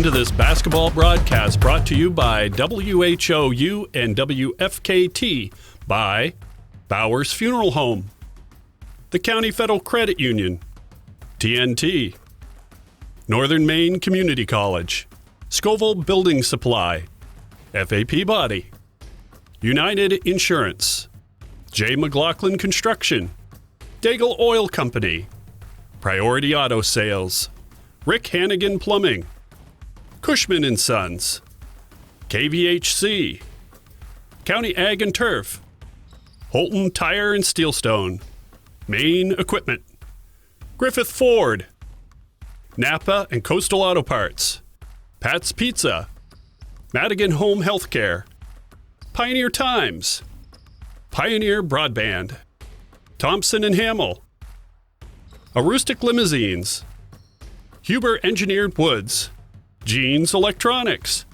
to this basketball broadcast brought to you by WHOU and WFKT by Bowers Funeral Home, the County Federal Credit Union, TNT, Northern Maine Community College, Scoville Building Supply, FAP Body, United Insurance, J. McLaughlin Construction, Daigle Oil Company, Priority Auto Sales, Rick Hannigan Plumbing, Cushman & Sons, KVHC, County Ag and Turf, Holton Tire and Steelstone, Maine Equipment, Griffith Ford, Napa and Coastal Auto Parts, Pat's Pizza, Madigan Home Healthcare, Pioneer Times, Pioneer Broadband, Thompson & Hamill, Aroostook Limousines, Huber Engineered Woods, Jeans Electronics,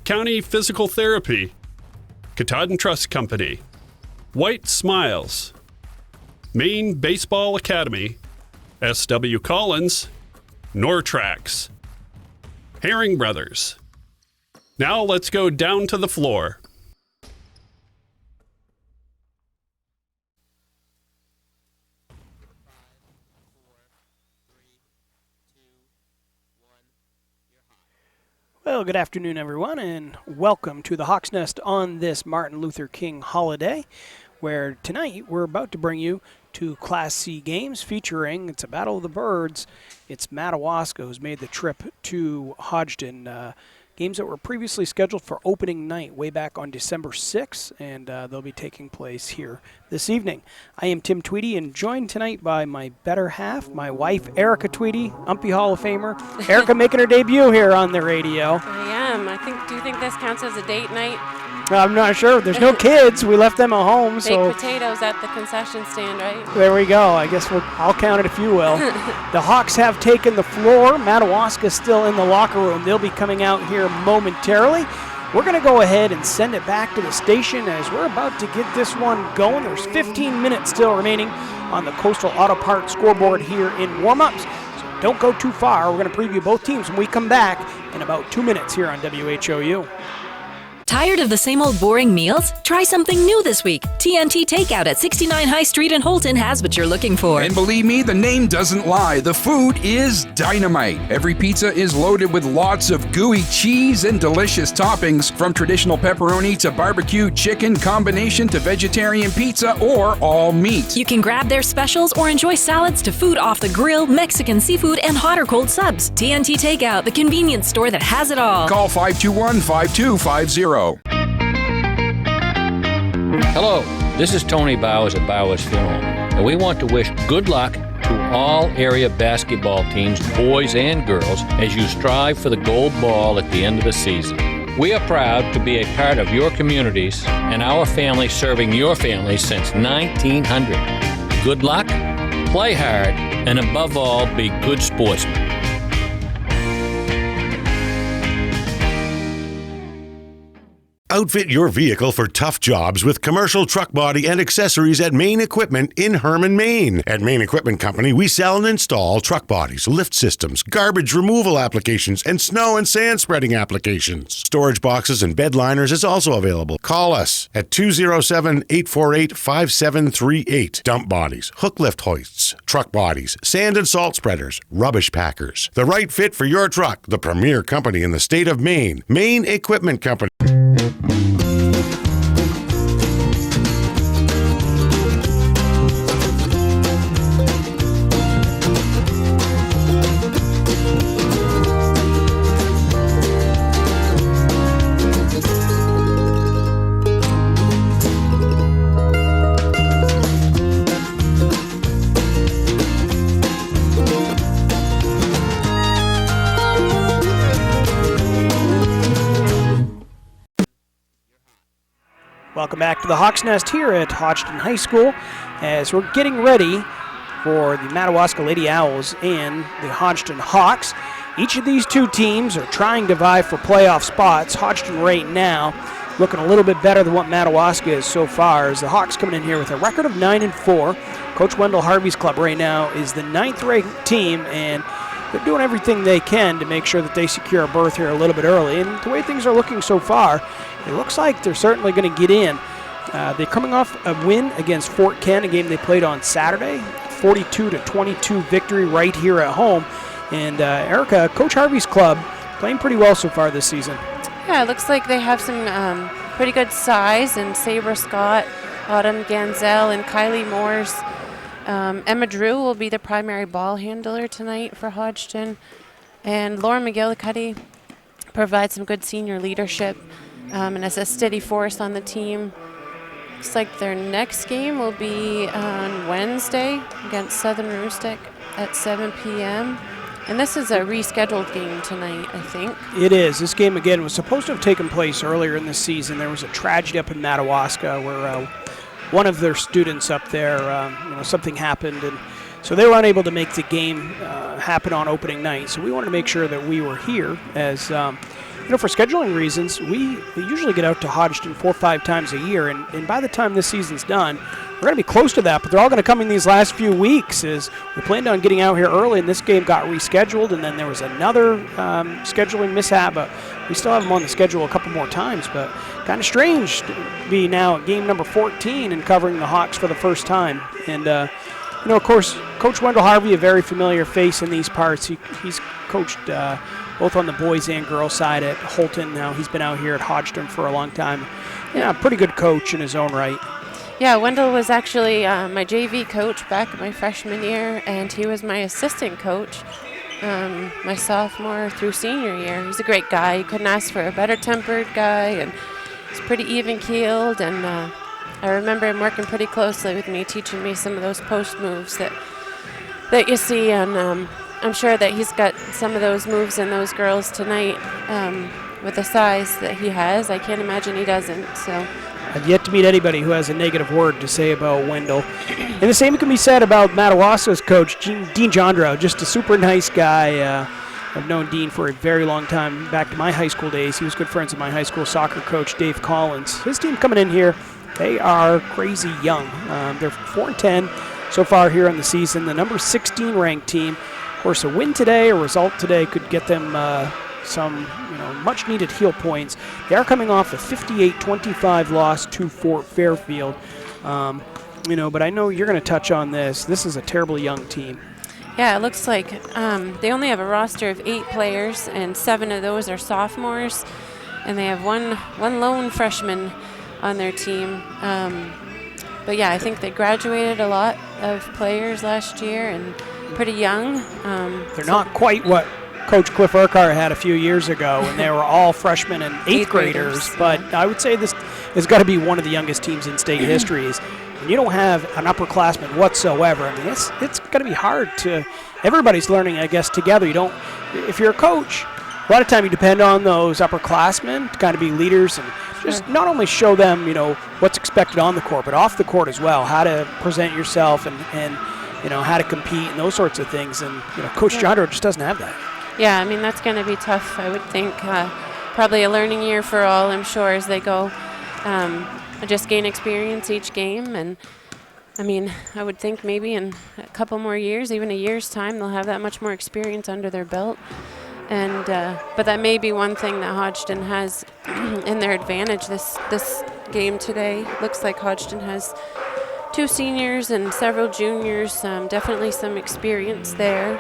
County Physical Therapy, Katahdin Trust Company, White Smiles, Maine Baseball Academy, S.W. Collins, Nortrax, Herring Brothers. Now let's go down to the floor. Well, good afternoon, everyone, and welcome to the Hawk's Nest on this Martin Luther King holiday, where tonight we're about to bring you two Class C games featuring, it's a Battle of the Birds. It's Madawaska who's made the trip to Hodgdon. Games that were previously scheduled for opening night way back on December 6th, and they'll be taking place here this evening. I am Tim Tweedy, and joined tonight by my better half, my wife, Erica Tweedy, Umpy Hall of Famer. Erica making her debut here on the radio. I am. Do you think this counts as a date night? I'm not sure. There's no kids. We left them at home. Baked potatoes at the concession stand, right? There we go. I guess I'll count it if you will. The Hawks have taken the floor. Madawaska still in the locker room. They'll be coming out here momentarily. We're going to go ahead and send it back to the station as we're about to get this one going. There's 15 minutes still remaining on the Coastal Auto Parts scoreboard here in warm-ups. So don't go too far. We're going to preview both teams when we come back in about 2 minutes here on WHOU. Tired of the same old boring meals? Try something new this week. TNT Takeout at 69 High Street in Holton has what you're looking for. And believe me, the name doesn't lie. The food is dynamite. Every pizza is loaded with lots of gooey cheese and delicious toppings, from traditional pepperoni to barbecue chicken, combination to vegetarian pizza or all meat. You can grab their specials or enjoy salads to food off the grill, Mexican seafood, and hot or cold subs. TNT Takeout, the convenience store that has it all. Call 521-5250. Hello, this is Tony Bowers at Bowers Funeral, and we want to wish good luck to all area basketball teams, boys and girls, as you strive for the gold ball at the end of the season. We are proud to be a part of your communities and our family serving your family since 1900. Good luck, play hard, and above all, be good sportsmen. Outfit your vehicle for tough jobs with commercial truck body and accessories at Maine Equipment in Herman, Maine. At Maine Equipment Company, we sell and install truck bodies, lift systems, garbage removal applications, and snow and sand spreading applications. Storage boxes and bed liners is also available. Call us at 207-848-5738. Dump bodies, hook lift hoists, truck bodies, sand and salt spreaders, rubbish packers. The right fit for your truck. The premier company in the state of Maine. Maine Equipment Company. Welcome back to the Hawk's Nest here at Hodgdon High School as we're getting ready for the Madawaska Lady Owls and the Hodgdon Hawks. Each of these two teams are trying to vie for playoff spots. Hodgdon right now looking a little bit better than what Madawaska is so far, as the Hawks coming in here with a record of 9-4. Coach Wendell Harvey's club right now is the 9th-ranked team, and they're doing everything they can to make sure that they secure a berth here a little bit early. And the way things are looking so far, it looks like they're certainly going to get in. They're coming off a win against Fort Kent, a game they played on Saturday, 42-22 victory right here at home. And Erica, Coach Harvey's club, playing pretty well so far this season. Yeah, it looks like they have some pretty good size, and Sabra Scott, Autumn Ganzel, and Kylie Moores. Emma Drew will be the primary ball handler tonight for Hodgdon. And Laura McGillicuddy provides some good senior leadership and is a steady force on the team. Looks like their next game will be on Wednesday against Southern Rustic at 7 p.m. And this is a rescheduled game tonight, I think. It is. This game, again, was supposed to have taken place earlier in the season. There was a tragedy up in Madawaska where one of their students up there, something happened, and so they were unable to make the game happen on opening night. So we wanted to make sure that we were here as, for scheduling reasons, we usually get out to Hodgdon 4 or 5 times a year, and by the time this season's done, we're going to be close to that, but they're all going to come in these last few weeks as we planned on getting out here early, and this game got rescheduled, and then there was another scheduling mishap, but we still have them on the schedule a couple more times, but kind of strange to be now at game number 14 and covering the Hawks for the first time. And, of course, Coach Wendell Harvey, a very familiar face in these parts. He's coached both on the boys and girls side at Holton. Now he's been out here at Hodgdon for a long time. Yeah, pretty good coach in his own right. Yeah, Wendell was actually my JV coach back in my freshman year, and he was my assistant coach my sophomore through senior year. He's a great guy. You couldn't ask for a better-tempered guy, and he's pretty even-keeled, and I remember him working pretty closely with me, teaching me some of those post moves that you see, and I'm sure that he's got some of those moves in those girls tonight with the size that he has. I can't imagine he doesn't, so... I've yet to meet anybody who has a negative word to say about Wendell. And the same can be said about Madawaska's coach, Dean Jondro, just a super nice guy. I've known Dean for a very long time, back to my high school days. He was good friends with my high school soccer coach, Dave Collins. His team coming in here, they are crazy young. They're 4-10 so far here on the season. The number 16 ranked team. Of course, a win today, a result today could get them some much-needed heel points. They are coming off a 58-25 loss to Fort Fairfield. But I know you're going to touch on this. This is a terribly young team. Yeah, it looks like they only have a roster of 8 players, and 7 of those are sophomores, and they have one lone freshman on their team. But yeah, I think they graduated a lot of players last year and pretty young. They're not quite what Coach Cliff Urquhart had a few years ago when they were all freshmen and eighth graders. But I would say this has got to be one of the youngest teams in state history. And you don't have an upperclassman whatsoever. I mean, it's going to be hard to – everybody's learning, I guess, together. You don't – if you're a coach, a lot of time you depend on those upperclassmen to kind of be leaders and just not only show them, what's expected on the court, but off the court as well, how to present yourself and how to compete and those sorts of things. And, Coach Jondro just doesn't have that. Yeah, I mean, that's going to be tough, I would think. Probably a learning year for all, I'm sure, as they go just gain experience each game. And, I mean, I would think maybe in a couple more years, even a year's time, they'll have that much more experience under their belt. And but that may be one thing that Hodgdon has in their advantage this game today. Looks like Hodgdon has 2 seniors and several juniors, definitely some experience there.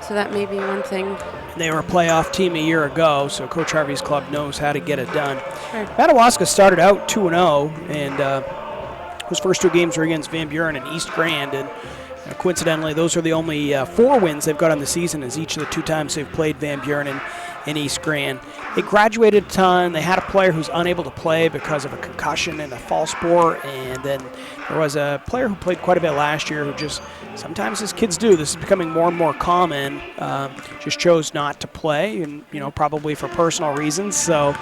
So that may be one thing. They were a playoff team a year ago, so Coach Harvey's club knows how to get it done. Sure. Madawaska started out 2-0, and his first 2 games were against Van Buren and East Grand, and coincidentally, those are the only 4 wins they've got on the season, as each of the 2 times they've played Van Buren and East Grand. They graduated a ton. They had a player who's unable to play because of a concussion and a fall sport, and then there was a player who played quite a bit last year who just, sometimes as kids do, this is becoming more and more common, just chose not to play, and probably for personal reasons. So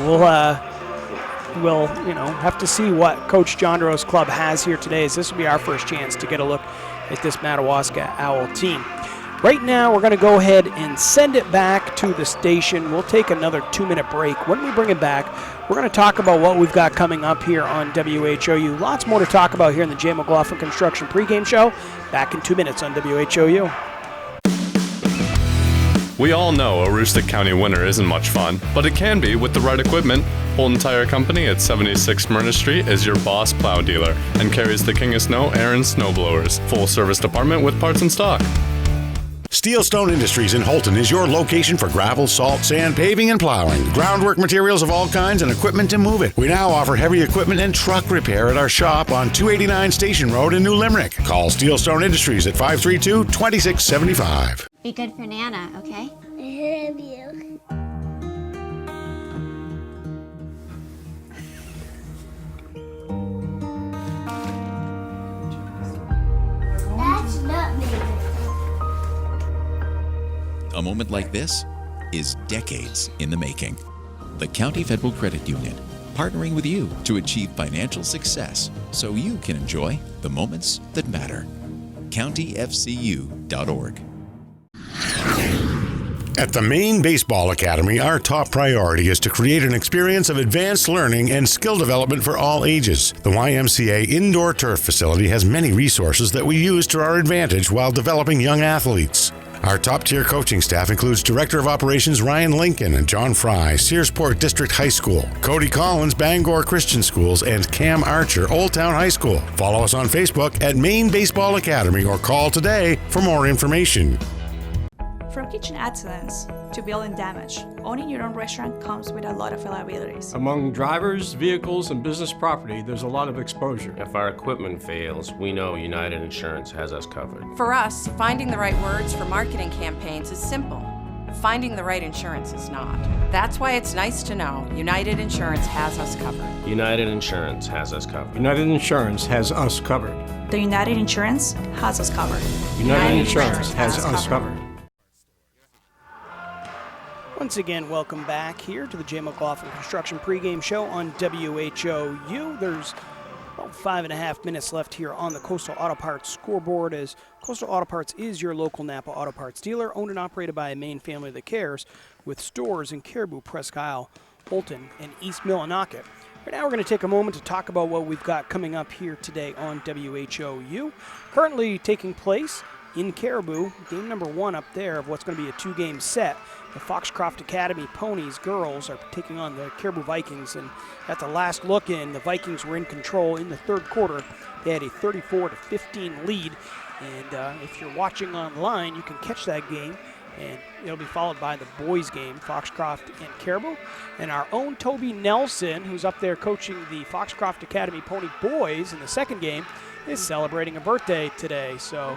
we'll have to see what Coach Jondro's club has here today, as this will be our first chance to get a look at this Madawaska Owl team. Right now, we're going to go ahead and send it back to the station. We'll take another 2-minute break. When we bring it back, we're going to talk about what we've got coming up here on WHOU. Lots more to talk about here in the Jay McLaughlin Construction pregame show. Back in 2 minutes on WHOU. We all know a Aroostook County winter isn't much fun, but it can be with the right equipment. Holton Tire Company at 76 Myrna Street is your boss plow dealer and carries the King of Snow Aaron snowblowers. Full service department with parts in stock. Steelstone Industries in Holton is your location for gravel, salt, sand, paving, and plowing. Groundwork materials of all kinds and equipment to move it. We now offer heavy equipment and truck repair at our shop on 289 Station Road in New Limerick. Call Steelstone Industries at 532-2675. Be good for Nana, okay? I love you. That's not me. A moment like this is decades in the making. The County Federal Credit Union, partnering with you to achieve financial success so you can enjoy the moments that matter. CountyFCU.org. At the Maine Baseball Academy, our top priority is to create an experience of advanced learning and skill development for all ages. The YMCA Indoor Turf Facility has many resources that we use to our advantage while developing young athletes. Our top-tier coaching staff includes Director of Operations Ryan Lincoln and John Fry, Searsport District High School, Cody Collins, Bangor Christian Schools, and Cam Archer, Old Town High School. Follow us on Facebook at Maine Baseball Academy or call today for more information. From kitchen excellence to building damage, owning your own restaurant comes with a lot of liabilities. Among drivers, vehicles, and business property, there's a lot of exposure. If our equipment fails, we know United Insurance has us covered. For us, finding the right words for marketing campaigns is simple. Finding the right insurance is not. That's why it's nice to know United Insurance has us covered. United Insurance has us covered. United Insurance has us covered. The United Insurance has us covered. United Insurance has us covered. Once again, welcome back here to the Jay McLaughlin Construction pregame show on WHOU. There's about 5.5 minutes left here on the Coastal Auto Parts scoreboard, as Coastal Auto Parts is your local Napa Auto Parts dealer, owned and operated by a Maine family that cares, with stores in Caribou, Presque Isle, Holton, and East Millinocket. Right now we're going to take a moment to talk about what we've got coming up here today on WHOU. Currently taking place in Caribou, game number 1 up there of what's going to be a 2-game set. The Foxcroft Academy Ponies girls are taking on the Caribou Vikings, and at the last look in, the Vikings were in control in the third quarter. They had a 34-15 lead, and if you're watching online, you can catch that game, and it'll be followed by the boys game, Foxcroft and Caribou. And our own Toby Nelson, who's up there coaching the Foxcroft Academy Pony boys in the second game, is celebrating a birthday today. So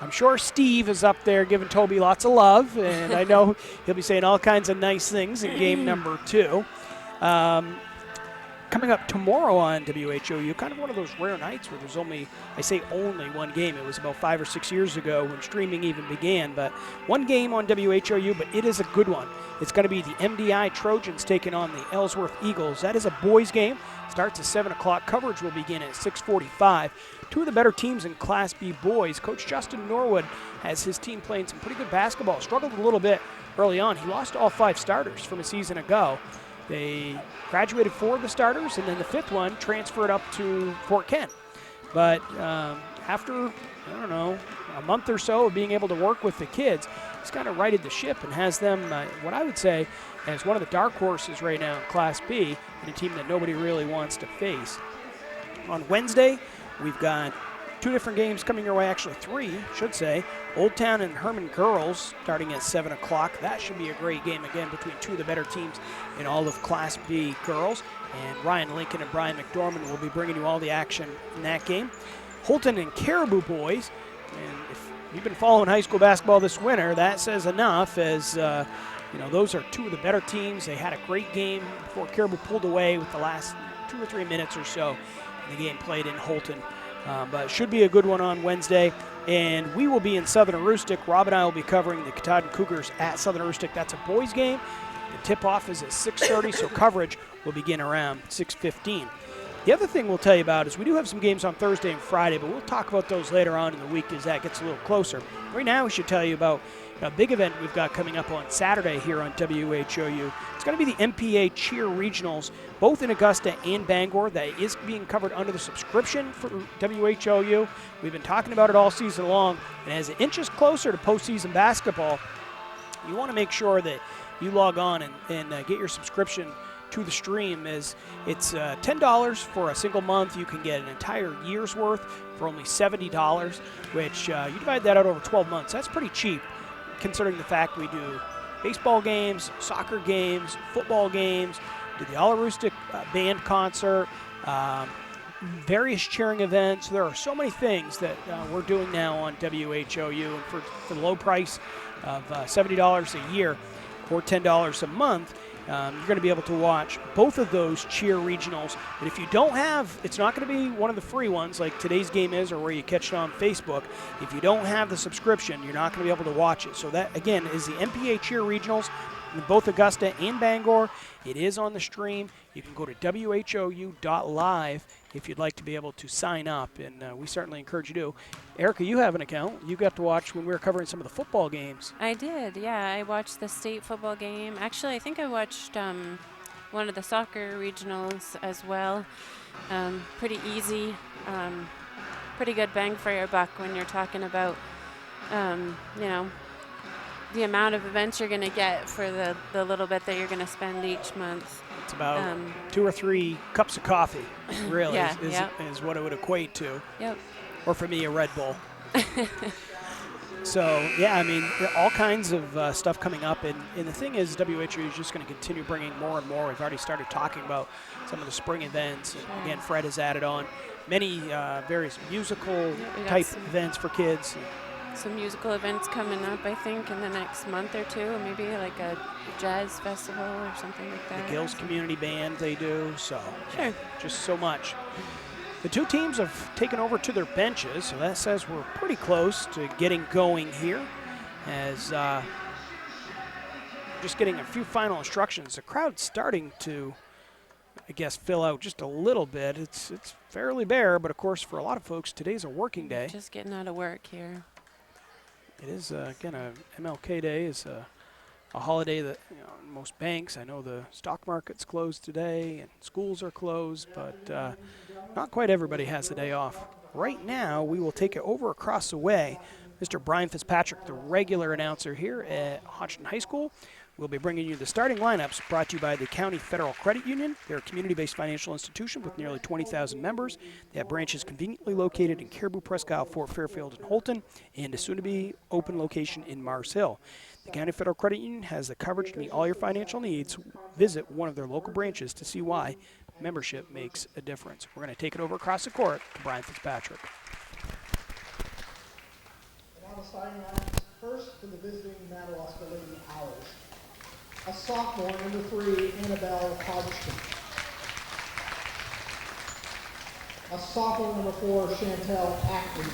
I'm sure Steve is up there giving Toby lots of love, and I know he'll be saying all kinds of nice things in game number 2. Coming up tomorrow on WHOU, kind of one of those rare nights where there's only one game. It was about 5 or 6 years ago when streaming even began, but one game on WHOU, but it is a good one. It's going to be the MDI Trojans taking on the Ellsworth Eagles. That is a boys game. Starts at 7 o'clock. Coverage will begin at 6:45. Two of the better teams in Class B boys. Coach Justin Norwood has his team playing some pretty good basketball. Struggled a little bit early on. He lost all 5 starters from a season ago. They graduated 4 of the starters, and then the 5th one transferred up to Fort Kent. But after, a month or so of being able to work with the kids, he's kind of righted the ship and has them, what I would say, as one of the dark horses right now in Class B, and a team that nobody really wants to face. On Wednesday, we've got 2 different games coming your way, actually 3, should say. Old Town and Herman girls starting at 7 o'clock. That should be a great game, again, between 2 of the better teams in all of Class B girls. And Ryan Lincoln and Brian McDormand will be bringing you all the action in that game. Holton and Caribou boys, and if you've been following high school basketball this winter, that says enough, as those are 2 of the better teams. They had a great game before Caribou pulled away with the last 2 or 3 minutes or so in the game played in Holton. But it should be a good one on Wednesday. And we will be in Southern Aroostook. Rob and I will be covering the Katahdin Cougars at Southern Aroostook. That's a boys game. The tip-off is at 6:30, so coverage will begin around 6:15. The other thing we'll tell you about is we do have some games on Thursday and Friday, but we'll talk about those later on in the week as that gets a little closer. Right now we should tell you about a big event we've got coming up on Saturday here on WHOU. It's going to be the MPA Cheer Regionals, both in Augusta and Bangor. That is being covered under the subscription for WHOU. We've been talking about it all season long, and as it inches closer to postseason basketball, you want to make sure that you log on and get your subscription to the stream. As it's $10 for a single month. You can get an entire year's worth for only $70, which you divide that out over 12 months. That's pretty cheap, considering the fact we do baseball games, soccer games, football games, do the All Acoustic band concert, various cheering events. There are so many things that we're doing now on WHOU, and for the low price of $70 a year or $10 a month, you're going to be able to watch both of those cheer regionals. But if you don't have, it's not going to be one of the free ones like today's game is, or where you catch it on Facebook. If you don't have the subscription, you're not going to be able to watch it. So that, again, is the MPA cheer regionals in both Augusta and Bangor. It is on the stream. You can go to WHOU.live if you'd like to be able to sign up, and we certainly encourage you to. Erica, you have an account. You got to watch when we were covering some of the football games. I did, yeah. I watched the state football game. Actually, I think I watched one of the soccer regionals as well. Pretty easy, pretty good bang for your buck when you're talking about, the amount of events you're going to get for the little bit that you're going to spend each month. It's about 2 or 3 cups of coffee, really, yeah, is what it would equate to. Yep. Or for me, a Red Bull. So, yeah, I mean, all kinds of stuff coming up. And the thing is, WHU is just going to continue bringing more and more. We've already started talking about some of the spring events. And again, Fred has added on many various musical type events for kids. Some musical events coming up, I think, in the next month or two, maybe like a jazz festival or something like that. The Gills Community Band they do, so sure. Just so much. The two teams have taken over to their benches, so that says we're pretty close to getting going here. As just getting a few final instructions. The crowd's starting to, I guess, fill out just a little bit. It's fairly bare, but of course for a lot of folks, today's a working day. Just getting out of work here. It is, again, a MLK Day is a holiday that, in most banks, I know the stock market's closed today and schools are closed, but not quite everybody has the day off. Right now, we will take it over across the way. Mr. Brian Fitzpatrick, the regular announcer here at Hodgdon High School, will be bringing you the starting lineups brought to you by the County Federal Credit Union. They're a community-based financial institution with nearly 20,000 members. They have branches conveniently located in Caribou, Presque Isle, Fort Fairfield, and Holton, and a soon-to-be open location in Mars Hill. The County Federal Credit Union has the coverage to meet all your financial needs. Visit one of their local branches to see why membership makes a difference. We're going to take it over across the court to Brian Fitzpatrick. And on the starting lineups, first for the visiting Madawaska Lady Owls. A sophomore, number 3, Annabelle Hodgdon. A sophomore, number 4, Chantel Ackley.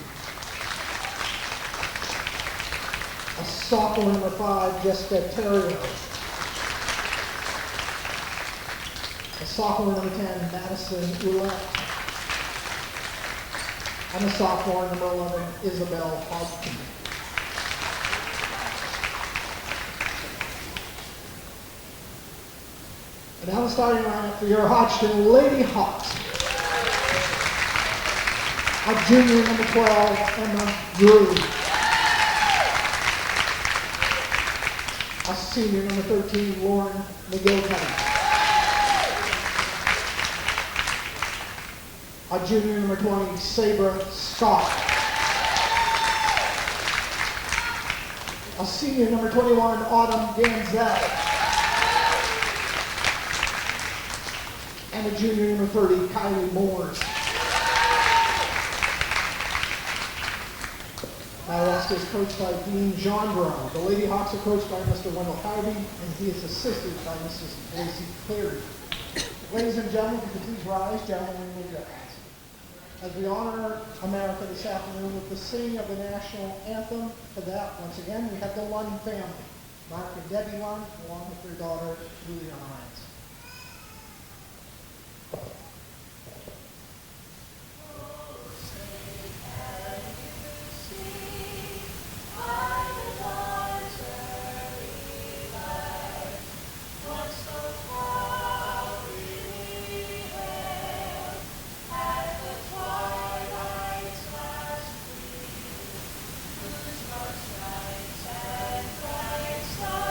A sophomore, number 5, Jessica Terrio. A sophomore, number 10, Madison Roulette. And a sophomore, number 11, Isabel Hodgdon. And now the starting lineup for your Hodgdon Lady Hawks. A junior, number 12, Emma Drew. A senior, number 13, Lauren McGillicuddy. A junior, number 20, Sabra Scott. A senior, number 21, Autumn Ganzel. And a junior, number 30, Kylie Moores. Madawaska is coached by Dean Gendron. The Lady Hawks are coached by Mr. Wendell Harvey, and he is assisted by Mrs. Lacey Cleary. Ladies and gentlemen, if you could please rise, gentlemen, and move your hands. As we honor America this afternoon with the singing of the national anthem, for that, once again, we have the Lund family. Mark and Debbie Lund, along with their daughter, Julia Hines. Stars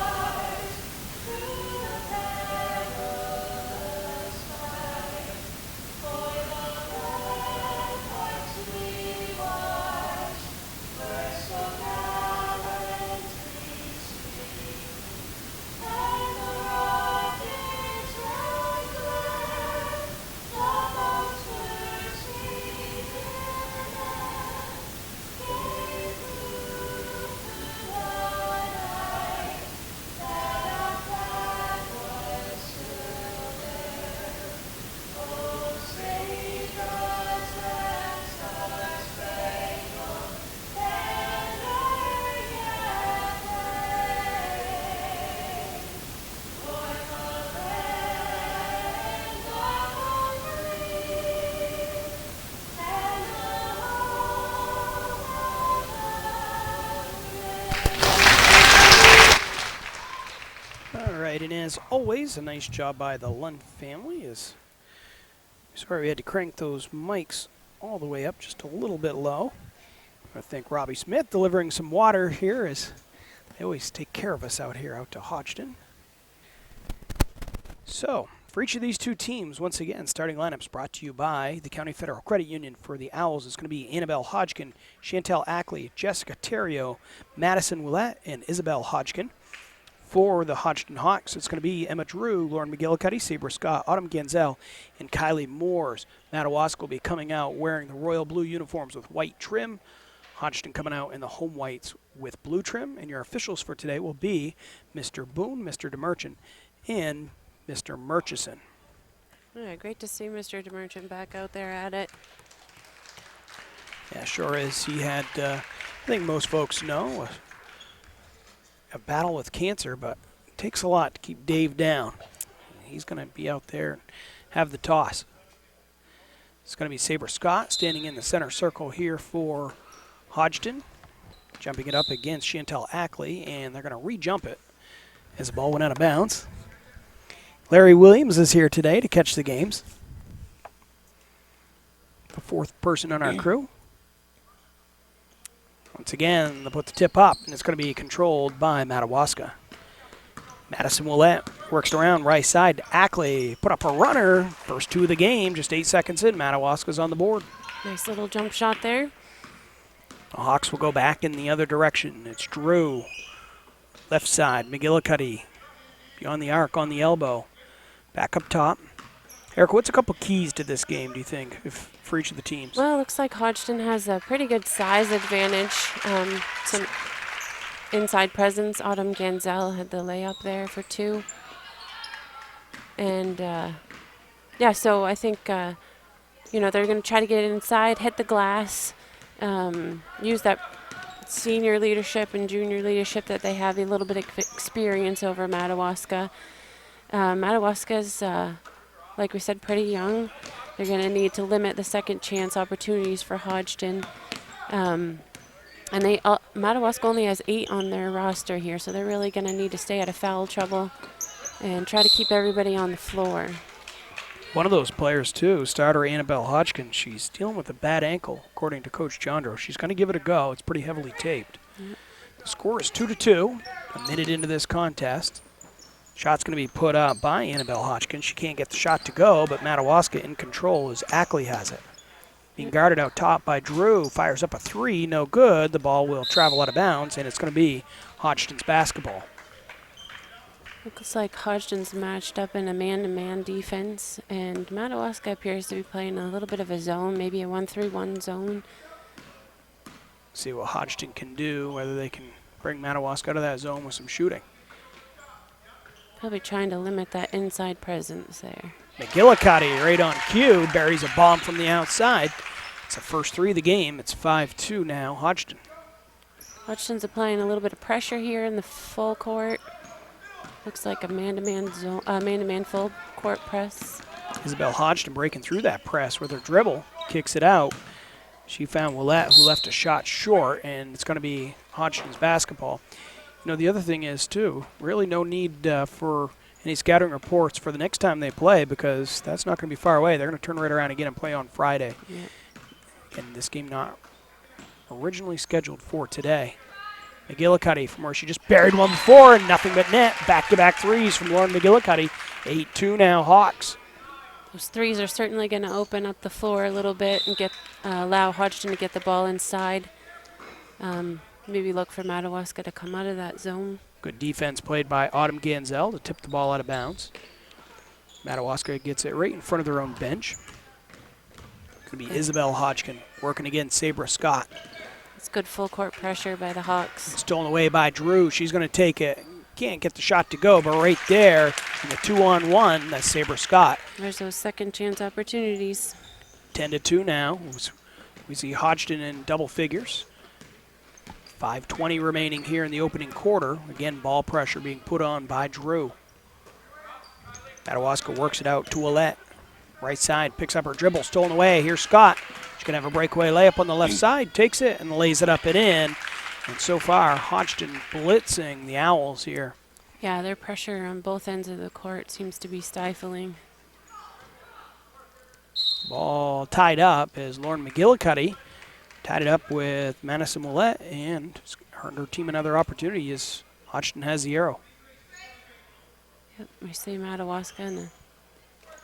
right, and as always, a nice job by the Lund family. Sorry we had to crank those mics all the way up just a little bit low. I thank Robbie Smith delivering some water here, as they always take care of us out here out to Hodgdon. So, for each of these two teams, once again, starting lineups brought to you by the County Federal Credit Union. For the Owls, it's going to be Annabelle Hodgkin, Chantel Ackley, Jessica Terrio, Madison Willett, and Isabel Hodgkin. For the Hodgdon Hawks, it's going to be Emma Drew, Lauren McGillicuddy, Sabre Scott, Autumn Ganzel, and Kylie Moores. Madawaska will be coming out wearing the royal blue uniforms with white trim. Hodgdon coming out in the home whites with blue trim. And your officials for today will be Mr. Boone, Mr. DeMerchant, and Mr. Murchison. Yeah, great to see Mr. DeMerchant back out there at it. Yeah, sure is. He had, I think most folks know, a battle with cancer, but it takes a lot to keep Dave down. He's going to be out there and have the toss. It's going to be Sabre Scott standing in the center circle here for Hodgdon, jumping it up against Chantel Ackley, and they're going to re-jump it as the ball went out of bounds. Larry Williams is here today to catch the games. The fourth person on our crew. Once again, they'll put the tip up, and it's going to be controlled by Madawaska. Madison Willett works around right side. Ackley put up a runner. First two of the game, just 8 seconds in. Madawaska's on the board. Nice little jump shot there. The Hawks will go back in the other direction. It's Drew. Left side, McGillicuddy. Beyond the arc on the elbow. Back up top. Erica, what's a couple keys to this game, do you think, for each of the teams? Well, it looks like Hodgdon has a pretty good size advantage. Some inside presence. Autumn Ganzel had the layup there for two. And, yeah, so I think, they're going to try to get it inside, hit the glass, use that senior leadership and junior leadership that they have, a little bit of experience over Madawaska. Madawaska's, like we said, pretty young. They're going to need to limit the second chance opportunities for Hodgdon. And Madawaska only has 8 on their roster here, so they're really going to need to stay out of foul trouble and try to keep everybody on the floor. One of those players, too, starter Annabelle Hodgkin, she's dealing with a bad ankle, according to Coach Jondro. She's going to give it a go. It's pretty heavily taped. Yep. The score is 2-2, a minute into this contest. Shot's going to be put up by Annabelle Hodgkin. She can't get the shot to go, but Madawaska in control as Ackley has it. Being guarded out top by Drew, fires up a three, no good. The ball will travel out of bounds, and it's going to be Hodgdon's basketball. Looks like Hodgdon's matched up in a man-to-man defense, and Madawaska appears to be playing a little bit of a zone, maybe a 1-3-1 zone. See what Hodgdon can do, whether they can bring Madawaska out of that zone with some shooting. Probably trying to limit that inside presence there. McGillicuddy right on cue, buries a bomb from the outside. It's the first 3 of the game. It's 5-2 now, Hodgdon. Hodgdon's applying a little bit of pressure here in the full court. Looks like a man-to-man zone, man-to-man full court press. Isabel Hodgdon breaking through that press with her dribble, kicks it out. She found Willett, who left a shot short, and it's going to be Hodgdon's basketball. The other thing is, too, really no need for any scouting reports for the next time they play, because that's not going to be far away. They're going to turn right around again and play on Friday. Yeah. And this game not originally scheduled for today. McGillicuddy from where she just buried one before, and nothing but net. Back-to-back threes from Lauren McGillicuddy. 8-2 now, Hawks. Those threes are certainly going to open up the floor a little bit and allow Hodgdon to get the ball inside. Maybe look for Madawaska to come out of that zone. Good defense played by Autumn Ganzel to tip the ball out of bounds. Madawaska gets it right in front of their own bench. It's going to be Isabel Hodgkin working against Sabre Scott. It's good full court pressure by the Hawks. Stolen away by Drew. She's going to take it. Can't get the shot to go, but right there in the 2-on-1, that's Sabre Scott. There's those second chance opportunities. 10-2 now. We see Hodgdon in double figures. 5:20 remaining here in the opening quarter. Again, ball pressure being put on by Drew. Madawaska works it out to Willett. Right side, picks up her dribble, stolen away. Here's Scott. She's going to have a breakaway layup on the left side, takes it and lays it up and in. And so far, Hodgdon blitzing the Owls here. Yeah, their pressure on both ends of the court seems to be stifling. Ball tied up as Lauren McGillicuddy tied it up with Madison Willette and earned her team another opportunity as Hodgdon has the arrow. Yep, we see Madawaska in the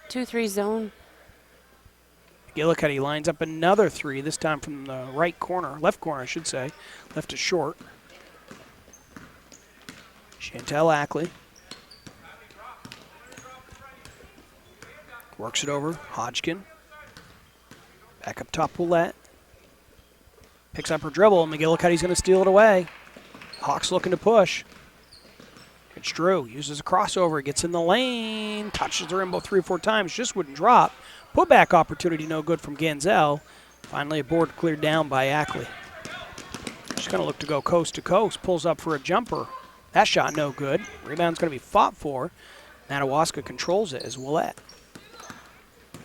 2-3 zone. McGillicuddy lines up another three, this time from the left corner, I should say. Left is short. Chantel Ackley works it over. Hodgkin. Back up top, Willette. Picks up her dribble, and McGillicuddy's going to steal it away. Hawks looking to push. It's Drew. Uses a crossover. Gets in the lane. Touches the rim about 3 or 4 times. Just wouldn't drop. Putback opportunity no good from Ganzel. Finally a board cleared down by Ackley. She's going to look to go coast to coast. Pulls up for a jumper. That shot no good. Rebound's going to be fought for. Madawaska controls it as Willette.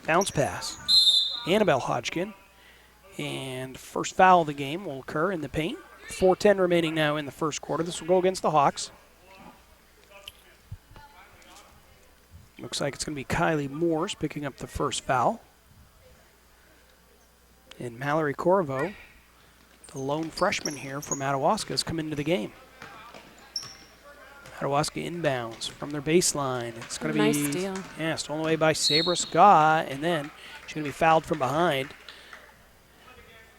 Bounce pass. Annabelle Hodgkin. And first foul of the game will occur in the paint. 4:10 remaining now in the first quarter. This will go against the Hawks. Looks like it's going to be Kylie Morse picking up the first foul. And Mallory Corvo, the lone freshman here for Madawaska, has come into the game. Madawaska inbounds from their baseline. It's going to be nice steal. Yeah, stolen away by Sabra Scott, and then she's going to be fouled from behind.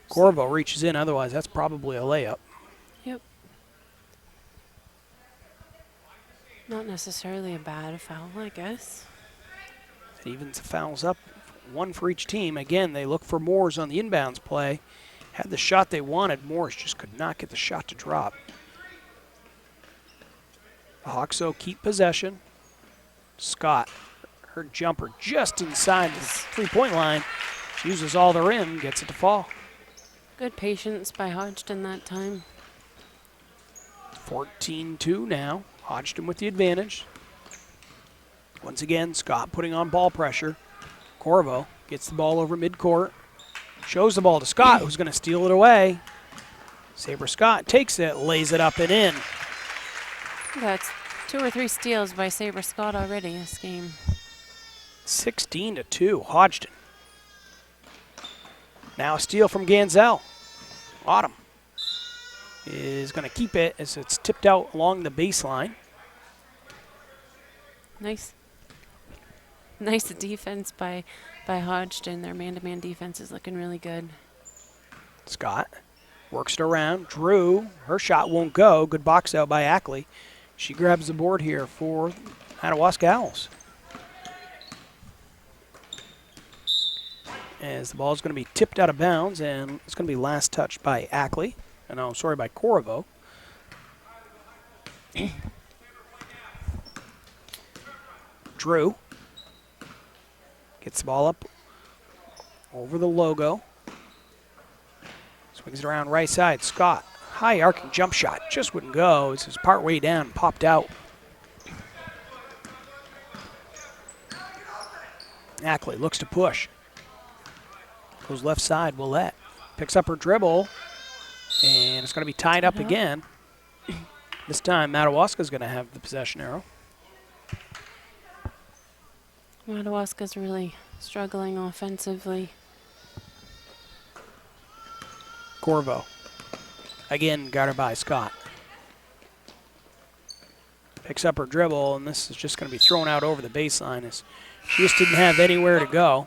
Corvo reaches in, otherwise that's probably a layup. Yep. Not necessarily a bad foul, I guess. It evens the fouls up, 1 for each team. Again, they look for Moores on the inbounds play. Had the shot they wanted. Morris just could not get the shot to drop. The Hawks, though, keep possession. Scott, her jumper just inside the 3-point line. She uses all the rim, gets it to fall. Good patience by Hodgdon that time. 14-2 now. Hodgdon with the advantage. Once again, Scott putting on ball pressure. Corvo gets the ball over midcourt. Shows the ball to Scott, who's going to steal it away. Sabra Scott takes it, lays it up and in. That's 2 or 3 steals by Sabra Scott already this game. 16-2, Hodgdon. Now a steal from Ganzel. Autumn is going to keep it as it's tipped out along the baseline. Nice defense by Hodgdon. Their man-to-man defense is looking really good. Scott works it around. Drew, her shot won't go. Good box out by Ackley. She grabs the board here for Madawaska Owls. As the ball is going to be tipped out of bounds, and it's going to be last touched by Ackley. No, sorry, by Corvo. Drew gets the ball up over the logo. Swings it around right side. Scott, high arcing jump shot. Just wouldn't go. This is part way down, popped out. Ackley looks to push. Goes left side, Willette. Picks up her dribble, and it's going to be tied up again. This time, Madawaska's going to have the possession arrow. Madawaska's really struggling offensively. Corvo. Again, guarded by Scott. Picks up her dribble, and this is just going to be thrown out over the baseline as she just didn't have anywhere to go.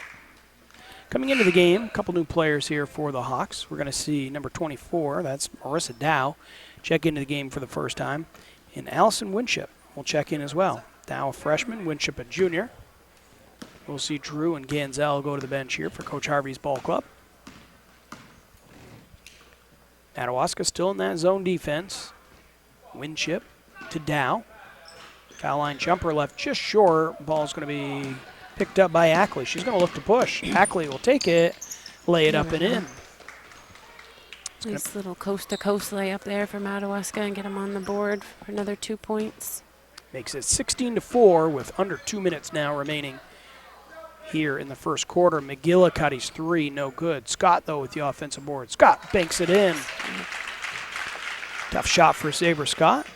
Coming into the game, a couple new players here for the Hawks. We're going to see number 24, that's Marissa Dow, check into the game for the first time. And Allison Winship will check in as well. Dow a freshman, Winship a junior. We'll see Drew and Ganzel go to the bench here for Coach Harvey's ball club. Madawaska still in that zone defense. Winship to Dow. Foul line jumper left just short. Ball's going to be picked up by Ackley. She's going to look to push. Ackley will take it, lay it up and in. Nice little coast-to-coast layup there for Madawaska and get them on the board for another 2 points. Makes it 16-4 with under 2 minutes now remaining here in the first quarter. McGillicuddy's three, no good. Scott, though, with the offensive board. Scott banks it in. Tough shot for Sabra Scott.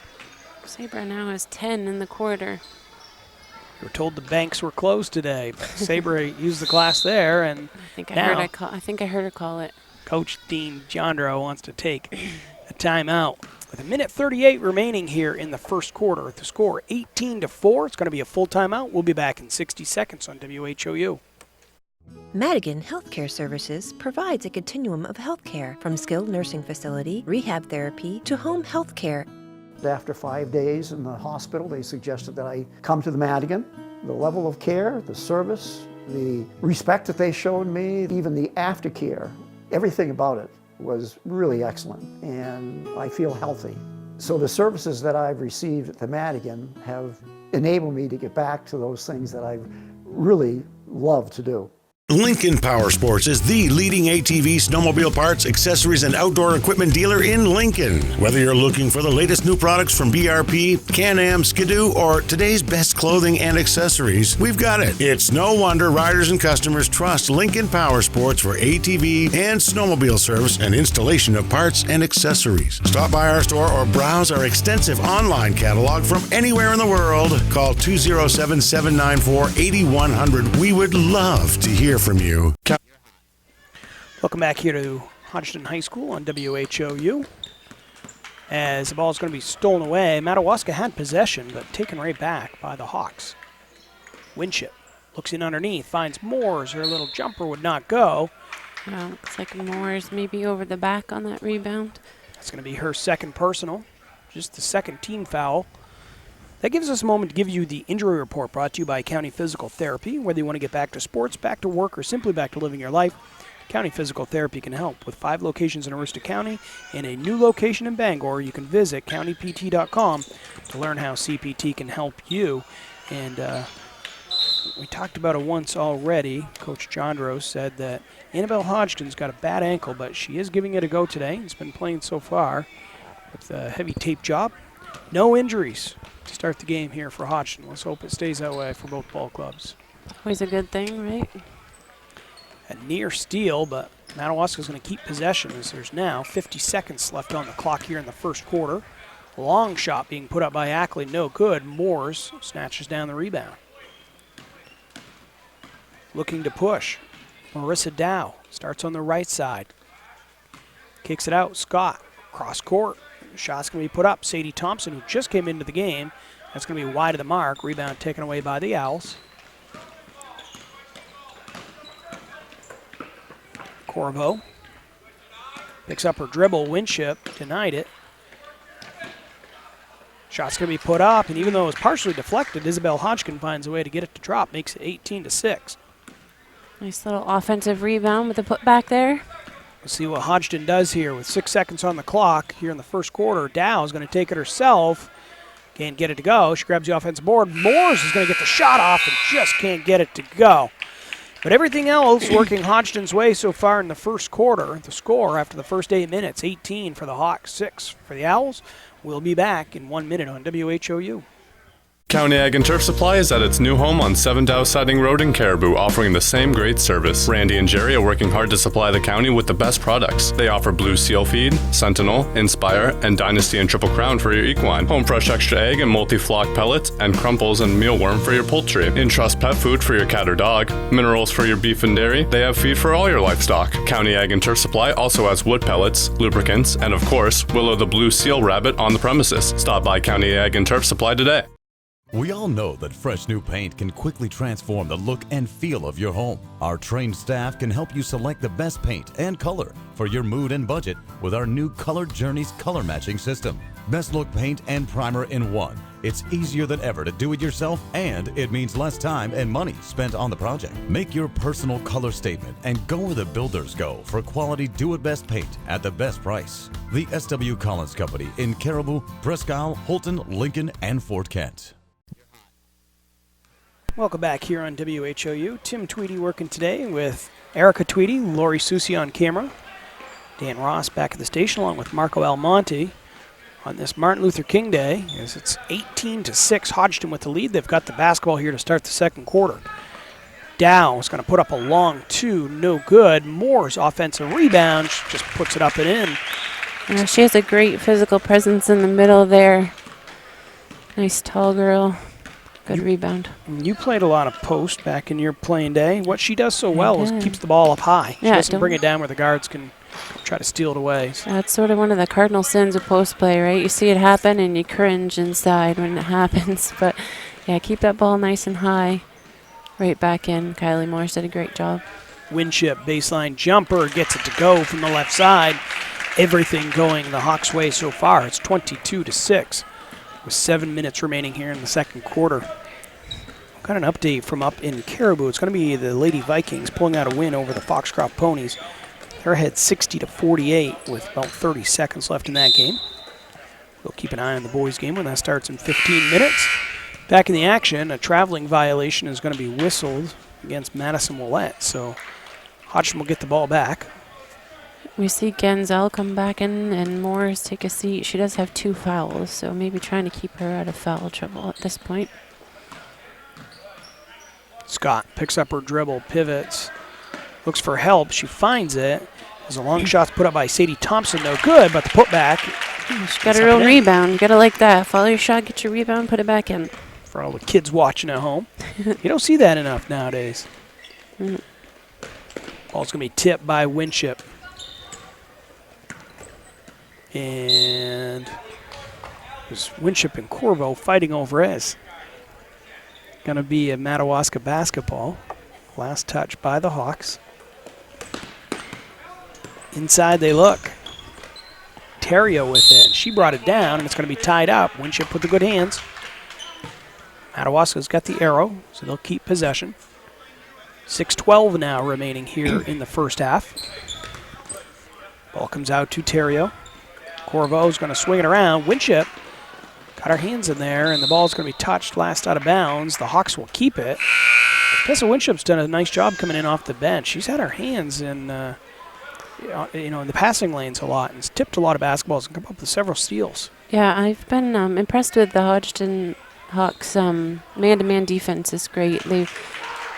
Sabre now has 10 in the quarter. We were told the banks were closed today, but Sabre used the glass there, and I think I heard her call it. Coach Dean Jandro wants to take a timeout. With a minute 38 remaining here in the first quarter, the score 18-4. It's going to be a full timeout. We'll be back in 60 seconds on WHOU. Madigan Healthcare Services provides a continuum of healthcare, from skilled nursing facility, rehab therapy, to home healthcare. After 5 days in the hospital, they suggested that I come to the Madigan. The level of care, the service, the respect that they showed me, even the aftercare, everything about it was really excellent, and I feel healthy. So the services that I've received at the Madigan have enabled me to get back to those things that I really love to do. Lincoln Power Sports is the leading ATV, snowmobile parts, accessories, and outdoor equipment dealer in Lincoln. Whether you're looking for the latest new products from BRP, Can-Am, Skidoo, or today's best clothing and accessories, we've got it. It's no wonder riders and customers trust Lincoln Power Sports for ATV and snowmobile service and installation of parts and accessories. Stop by our store or browse our extensive online catalog from anywhere in the world. Call 207-794-8100. We would love to hear from you. Welcome back here to Hodgdon High School on WHOU. As the ball is going to be stolen away, Madawaska had possession, but taken right back by the Hawks. Winship looks in underneath, finds Moores. Her little jumper would not go. Well, looks like Moores maybe over the back on that rebound. That's going to be her second personal, just the second team foul. That gives us a moment to give you the injury report, brought to you by County Physical Therapy. Whether you want to get back to sports, back to work, or simply back to living your life, County Physical Therapy can help. With 5 locations in Aroostook County and a new location in Bangor, you can visit countypt.com to learn how CPT can help you. And we talked about it once already. Coach Jandro said that Annabelle Hodgdon's got a bad ankle, but she is giving it a go today. It's been playing so far with a heavy tape job. No injuries to start the game here for Hodgdon. Let's hope it stays that way for both ball clubs. Always a good thing, right? A near steal, but Madawaska's going to keep possession as there's now 50 seconds left on the clock here in the first quarter. Long shot being put up by Ackley, no good. Moores snatches down the rebound. Looking to push. Marissa Dow starts on the right side. Kicks it out, Scott, cross court. Shot's going to be put up. Sadie Thompson, who just came into the game, that's going to be wide of the mark. Rebound taken away by the Owls. Corvo picks up her dribble. Winship denied it. Shot's going to be put up, and even though it was partially deflected, Isabel Hodgkin finds a way to get it to drop. Makes it 18-6. Nice little offensive rebound with the putback there. We'll see what Hodgdon does here with 6 seconds on the clock here in the first quarter. Dow is going to take it herself. Can't get it to go. She grabs the offensive board. Moores is going to get the shot off and just can't get it to go. But everything else working Hodgdon's way so far in the first quarter. The score after the first 8 minutes, 18 for the Hawks, 6 for the Owls. We'll be back in 1 minute on WHOU. County Ag and Turf Supply is at its new home on 7 Dow Siding Road in Caribou, offering the same great service. Randy and Jerry are working hard to supply the county with the best products. They offer Blue Seal Feed, Sentinel, Inspire, and Dynasty and Triple Crown for your equine, Home Fresh Extra Egg and Multi-Flock Pellets, and Crumples and Mealworm for your poultry, Entrust Pet Food for your cat or dog, Minerals for your beef and dairy. They have feed for all your livestock. County Ag and Turf Supply also has wood pellets, lubricants, and of course, Willow the Blue Seal Rabbit on the premises. Stop by County Ag and Turf Supply today. We all know that fresh new paint can quickly transform the look and feel of your home. Our trained staff can help you select the best paint and color for your mood and budget with our new Color Journeys color matching system. Best look paint and primer in one. It's easier than ever to do it yourself, and it means less time and money spent on the project. Make your personal color statement and go where the builders go for quality do-it-best paint at the best price. The S.W. Collins Company in Caribou, Presque Isle, Holton, Lincoln, and Fort Kent. Welcome back here on WHOU. Tim Tweedy working today with Erica Tweedy, Lori Susi on camera. Dan Ross back at the station along with Marco Almonte on this Martin Luther King Day, as it's 18-6, Hodgdon with the lead. They've got the basketball here to start the second quarter. Dow is going to put up a long 2, no good. Moore's offensive rebound, she just puts it up and in. Yeah, she has a great physical presence in the middle there. Nice tall girl. Good rebound. You played a lot of post back in your playing day. What she does so well is keeps the ball up high. She doesn't bring it down where the guards can try to steal it away. That's sort of one of the cardinal sins of post play, right? You see it happen and you cringe inside when it happens. But, yeah, keep that ball nice and high. Right back in. Kylie Morris did a great job. Winship baseline jumper gets it to go from the left side. Everything going the Hawks' way so far. It's 22-6 with 7 minutes remaining here in the second quarter. Got an update from up in Caribou. It's going to be the Lady Vikings pulling out a win over the Foxcroft Ponies. They're ahead 60-48 with about 30 seconds left in that game. We'll keep an eye on the boys' game when that starts in 15 minutes. Back in the action, a traveling violation is going to be whistled against Madison Willette. So Hodgdon will get the ball back. We see Genzel come back in and Morris take a seat. She does have 2 fouls, so maybe trying to keep her out of foul trouble at this point. Scott picks up her dribble, pivots, looks for help. She finds it. There's a long shot put up by Sadie Thompson, no good, but the putback. She got her own rebound. You gotta like that. Follow your shot, get your rebound, put it back in. For all the kids watching at home. You don't see that enough nowadays. Ball's going to be tipped by Winship. And there's Winship and Corvo fighting over it. Going to be a Madawaska basketball. Last touch by the Hawks. Inside they look. Terrio with it. She brought it down, and it's going to be tied up. Winship with the good hands. Madawaska's got the arrow, so they'll keep possession. 6:12 now remaining here in the first half. Ball comes out to Terrio. Corvo's going to swing it around. Winship got her hands in there, and the ball's going to be touched last out of bounds. The Hawks will keep it. Tessa Winship's done a nice job coming in off the bench. She's had her hands in, in the passing lanes a lot and has tipped a lot of basketballs and come up with several steals. Yeah, I've been impressed with the Hodgdon Hawks. Man-to-man defense is great. They've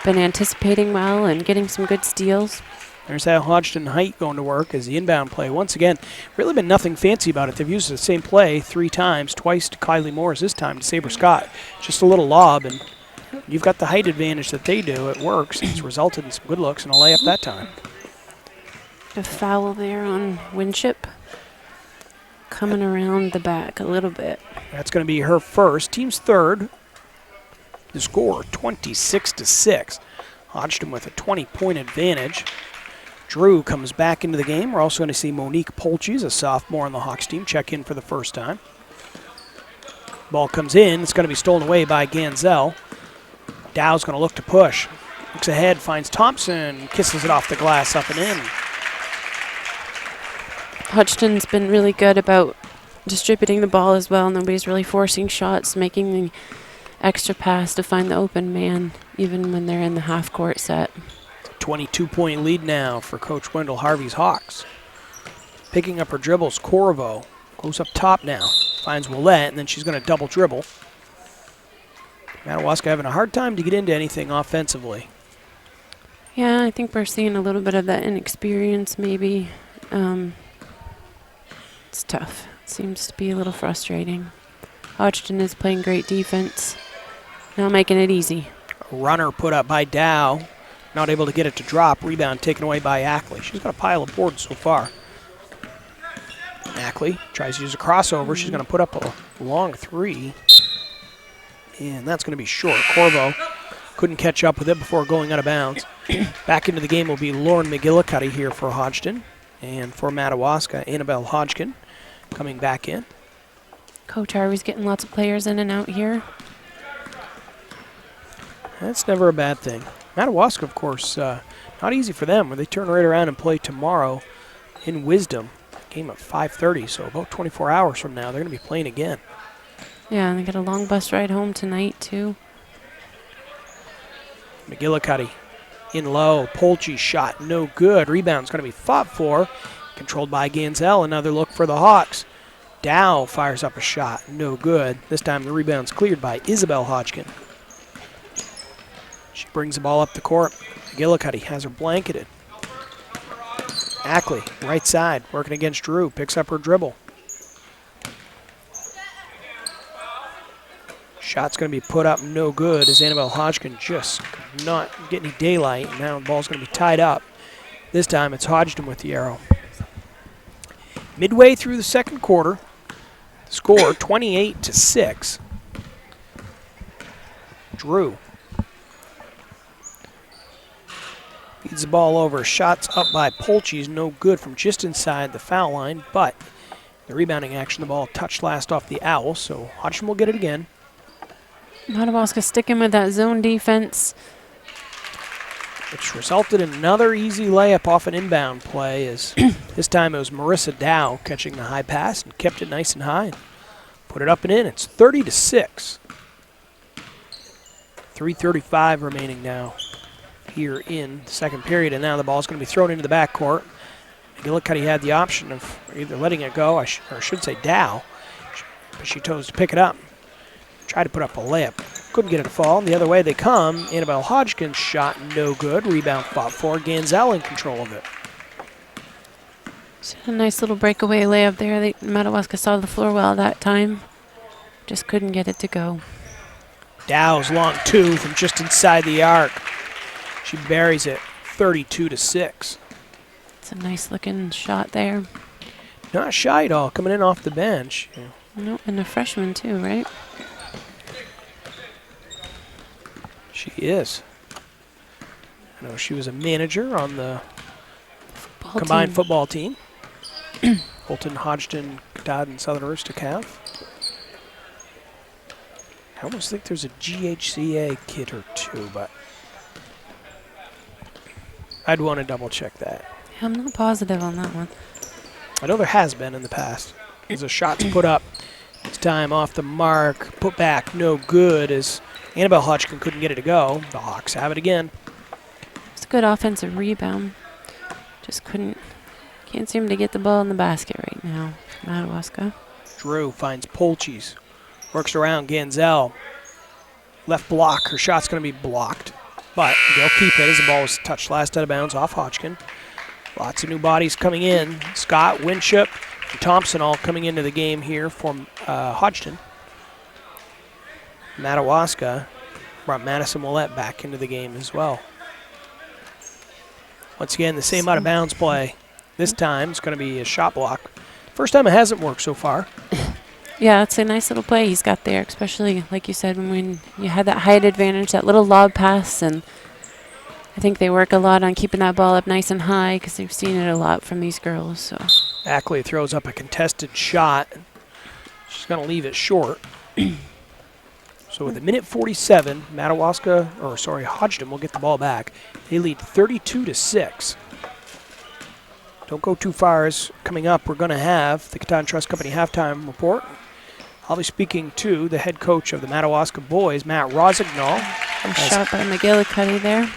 been anticipating well and getting some good steals. There's that Hodgdon height going to work as the inbound play. Once again, really been nothing fancy about it. They've used the same play 3 times, twice to Kylie Morris, this time to Sabre Scott. Just a little lob, and you've got the height advantage that they do. It works. It's resulted in some good looks and a layup that time. A foul there on Winship. Coming around the back a little bit. That's going to be her first. Team's third. The score, 26-6. Hodgdon with a 20-point advantage. Drew comes back into the game. We're also going to see Monique Polchis, a sophomore on the Hawks team, check in for the first time. Ball comes in. It's going to be stolen away by Ganzel. Dow's going to look to push. Looks ahead, finds Thompson, kisses it off the glass, up and in. Hodgdon's been really good about distributing the ball as well. Nobody's really forcing shots, making the extra pass to find the open man, even when they're in the half-court set. 22-point lead now for Coach Wendell Harvey's Hawks. Picking up her dribbles, Corvo goes up top now, finds Willette, and then she's going to double dribble. Madawaska having a hard time to get into anything offensively. Yeah, I think we're seeing a little bit of that inexperience maybe. It's tough. It seems to be a little frustrating. Hodgdon is playing great defense, not making it easy. A runner put up by Dow. Not able to get it to drop. Rebound taken away by Ackley. She's got a pile of boards so far. Ackley tries to use a crossover. She's going to put up a long 3. And that's going to be short. Corvo couldn't catch up with it before going out of bounds. Back into the game will be Lauren McGillicuddy here for Hodgdon. And for Madawaska, Annabelle Hodgkin coming back in. Coach Harvey's getting lots of players in and out here. That's never a bad thing. Madawaska, of course, not easy for them when they turn right around and play tomorrow in Wisdom. Game at 5:30, so about 24 hours from now, they're going to be playing again. Yeah, and they got a long bus ride home tonight, too. McGillicuddy in low. Polchis shot, no good. Rebound's going to be fought for. Controlled by Ganzel. Another look for the Hawks. Dow fires up a shot, no good. This time the rebound's cleared by Isabel Hodgkin. She brings the ball up the court. McGillicuddy has her blanketed. Ackley, right side, working against Drew. Picks up her dribble. Shot's going to be put up, no good, as Annabelle Hodgkin just could not get any daylight. Now the ball's going to be tied up. This time it's Hodgdon with the arrow. Midway through the second quarter, score 28-6. Drew feeds the ball over. Shots up by Polchis, no good from just inside the foul line, but the rebounding action, the ball touched last off the owl, so Hodgdon will get it again. Madawaska sticking with that zone defense. Which resulted in another easy layup off an inbound play, as this time it was Marissa Dow catching the high pass and kept it nice and high. Put it up and in. It's 30-6. 3:35 remaining now here in the second period, and now the ball's going to be thrown into the backcourt. McGillicuddy had the option of either letting it go, or I should say Dow, but she chose to pick it up. Tried to put up a layup. Couldn't get it to fall. The other way they come. Annabelle Hodgkin's shot no good. Rebound fought for. Ganzel in control of it. It's a nice little breakaway layup there. Madawaska saw the floor well that time. Just couldn't get it to go. Dow's long two from just inside the arc. She buries it 32-6. It's a nice looking shot there. Not shy at all, coming in off the bench. Nope, and a freshman too, right? She is. I know she was a manager on the combined football team. Holton, Hodgdon, Dodd, and Southern Aristocrat. I almost think there's a GHCA kid or two, but I'd want to double check that. I'm not positive on that one. I know there has been in the past. There's a shot to put up. It's time off the mark. Put back, no good, as Annabelle Hodgkin couldn't get it to go. The Hawks have it again. It's a good offensive rebound. Just can't seem to get the ball in the basket right now. Madawaska. Drew finds Polchis. Works around Ganzel. Left block. Her shot's going to be blocked. But they'll keep it as the ball was touched last out of bounds off Hodgkin. Lots of new bodies coming in. Scott, Winship, and Thompson all coming into the game here for Hodgdon. Madawaska brought Madison Willette back into the game as well. Once again, the same out of bounds play. This time it's going to be a shot block. First time it hasn't worked so far. Yeah, it's a nice little play he's got there, especially, like you said, when you had that height advantage, that little lob pass, and I think they work a lot on keeping that ball up nice and high because they've seen it a lot from these girls. So Ackley throws up a contested shot. She's going to leave it short. So with a minute 47, Hodgdon will get the ball back. They lead 32-6. Don't go too far, as coming up we're going to have the Katahdin Trust Company halftime report. I'll be speaking to the head coach of the Madawaska boys, Matt Rosignol. Shot by McGillicuddy there.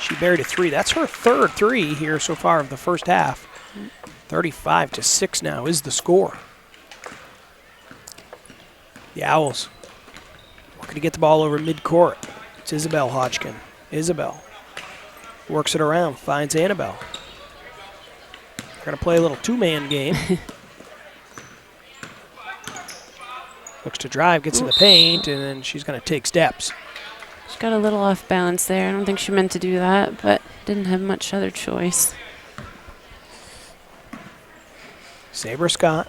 She buried a three. That's her third three here so far of the first half. 35-6 now is the score. The Owls looking to get the ball over midcourt. It's Isabel Hodgkin. Isabel works it around, finds Annabelle. They're going to play a little two-man game. Looks to drive, gets in the paint, and then she's going to take steps. She got a little off balance there. I don't think she meant to do that, but didn't have much other choice. Sabre Scott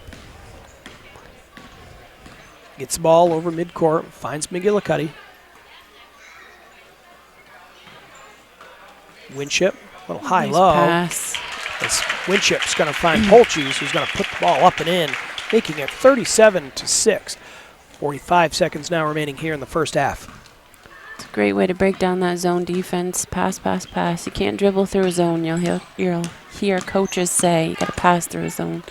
gets the ball over midcourt, finds McGillicuddy. Winship, a little high-low. Pass. As Winship's going to find Polchis, who's going to put the ball up and in, making it 37-6. 45 seconds now remaining here in the first half. It's a great way to break down that zone defense. Pass, pass, pass. You can't dribble through a zone. You'll hear coaches say you got to pass through a zone.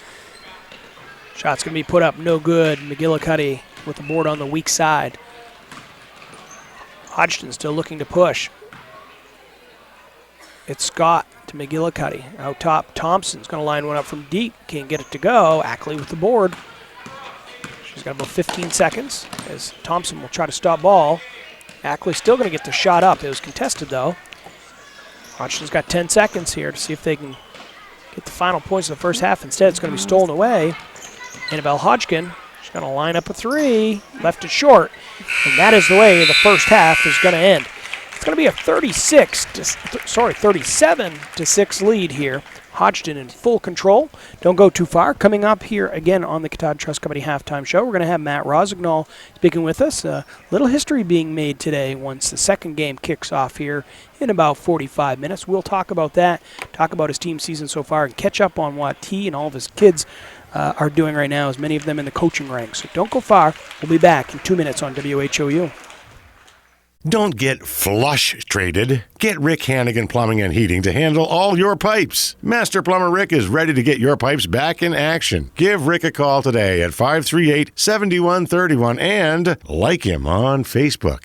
Shot's going to be put up, no good. McGillicuddy with the board on the weak side. Hodgdon still looking to push. It's Scott to McGillicuddy. Out top, Thompson's going to line one up from deep. Can't get it to go. Ackley with the board. She's got about 15 seconds as Thompson will try to stop ball. Ackley still going to get the shot up. It was contested, though. Hodgdon's got 10 seconds here to see if they can get the final points of the first half. Instead, it's going to be stolen away. Annabelle Hodgkin She's going to line up a three, left it short, and that is the way the first half is going to end. It's going to be a 37-6 lead here. Hodgdon in full control. Don't go too far. Coming up here again on the Katahdin Trust Company halftime show, we're going to have Matt Rosignol speaking with us. A little history being made today once the second game kicks off here in about 45 minutes. We'll talk about that, talk about his team season so far, and catch up on what he and all of his kids are doing right now, as many of them in the coaching ranks. So don't go far. We'll be back in 2 minutes on WHOU. Don't get flush traded. Get Rick Hannigan Plumbing and Heating to handle all your pipes. Master Plumber Rick is ready to get your pipes back in action. Give Rick a call today at 538-7131 and like him on Facebook.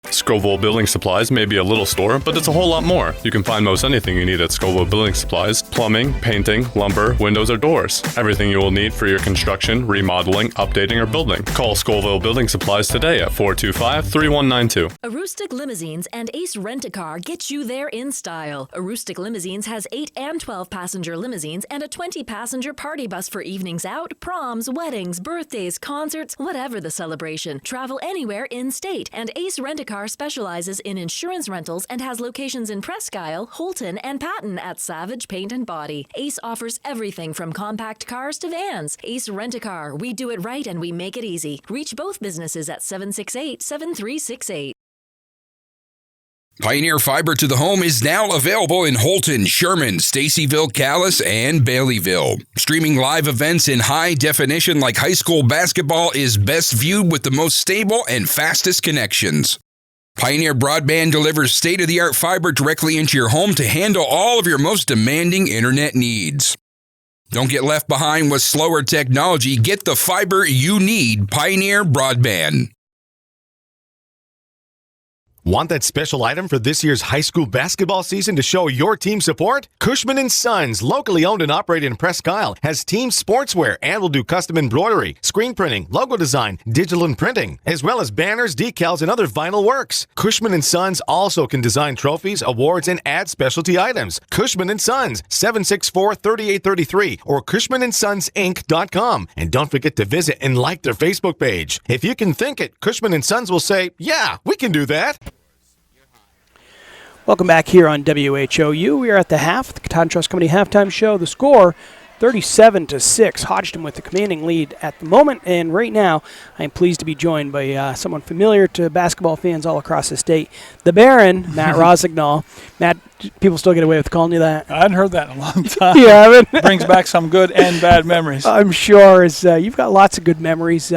Scoville Building Supplies may be a little store, but it's a whole lot more. You can find most anything you need at Scoville Building Supplies: plumbing, painting, lumber, windows, or doors. Everything you will need for your construction, remodeling, updating, or building. Call Scoville Building Supplies today at 425-3192. Aroostook Limousines and Ace Rent-A-Car get you there in style. Aroostook Limousines has 8 and 12 passenger limousines and a 20 passenger party bus for evenings out, proms, weddings, birthdays, concerts, whatever the celebration. Travel anywhere in state. And Ace Rent-A-Car specializes in insurance rentals and has locations in Presque Isle, Holton, and Patton at Savage Paint and Body. Ace offers everything from compact cars to vans. Ace Rent-A-Car. We do it right and we make it easy. Reach both businesses at 768-7368. Pioneer Fiber to the Home is now available in Holton, Sherman, Stacyville, Calais, and Baileyville. Streaming live events in high definition like high school basketball is best viewed with the most stable and fastest connections. Pioneer Broadband delivers state-of-the-art fiber directly into your home to handle all of your most demanding internet needs. Don't get left behind with slower technology. Get the fiber you need. Pioneer Broadband. Want that special item for this year's high school basketball season to show your team support? Cushman & Sons, locally owned and operated in Presque Isle, has team sportswear and will do custom embroidery, screen printing, logo design, digital and printing, as well as banners, decals, and other vinyl works. Cushman & Sons also can design trophies, awards, and add specialty items. Cushman & Sons, 764-3833 or CushmanandSonsInc.com. And don't forget to visit and like their Facebook page. If you can think it, Cushman & Sons will say, yeah, we can do that. Welcome back here on WHOU. We are at the half, the Katahdin Trust Company halftime show. The score, 37-6. Hodgdon with the commanding lead at the moment. And right now, I am pleased to be joined by someone familiar to basketball fans all across the state, the Baron, Matt Rosignol. Matt, people still get away with calling you that? I hadn't heard that in a long time. You haven't? Brings back some good and bad memories. I'm sure. You've got lots of good memories.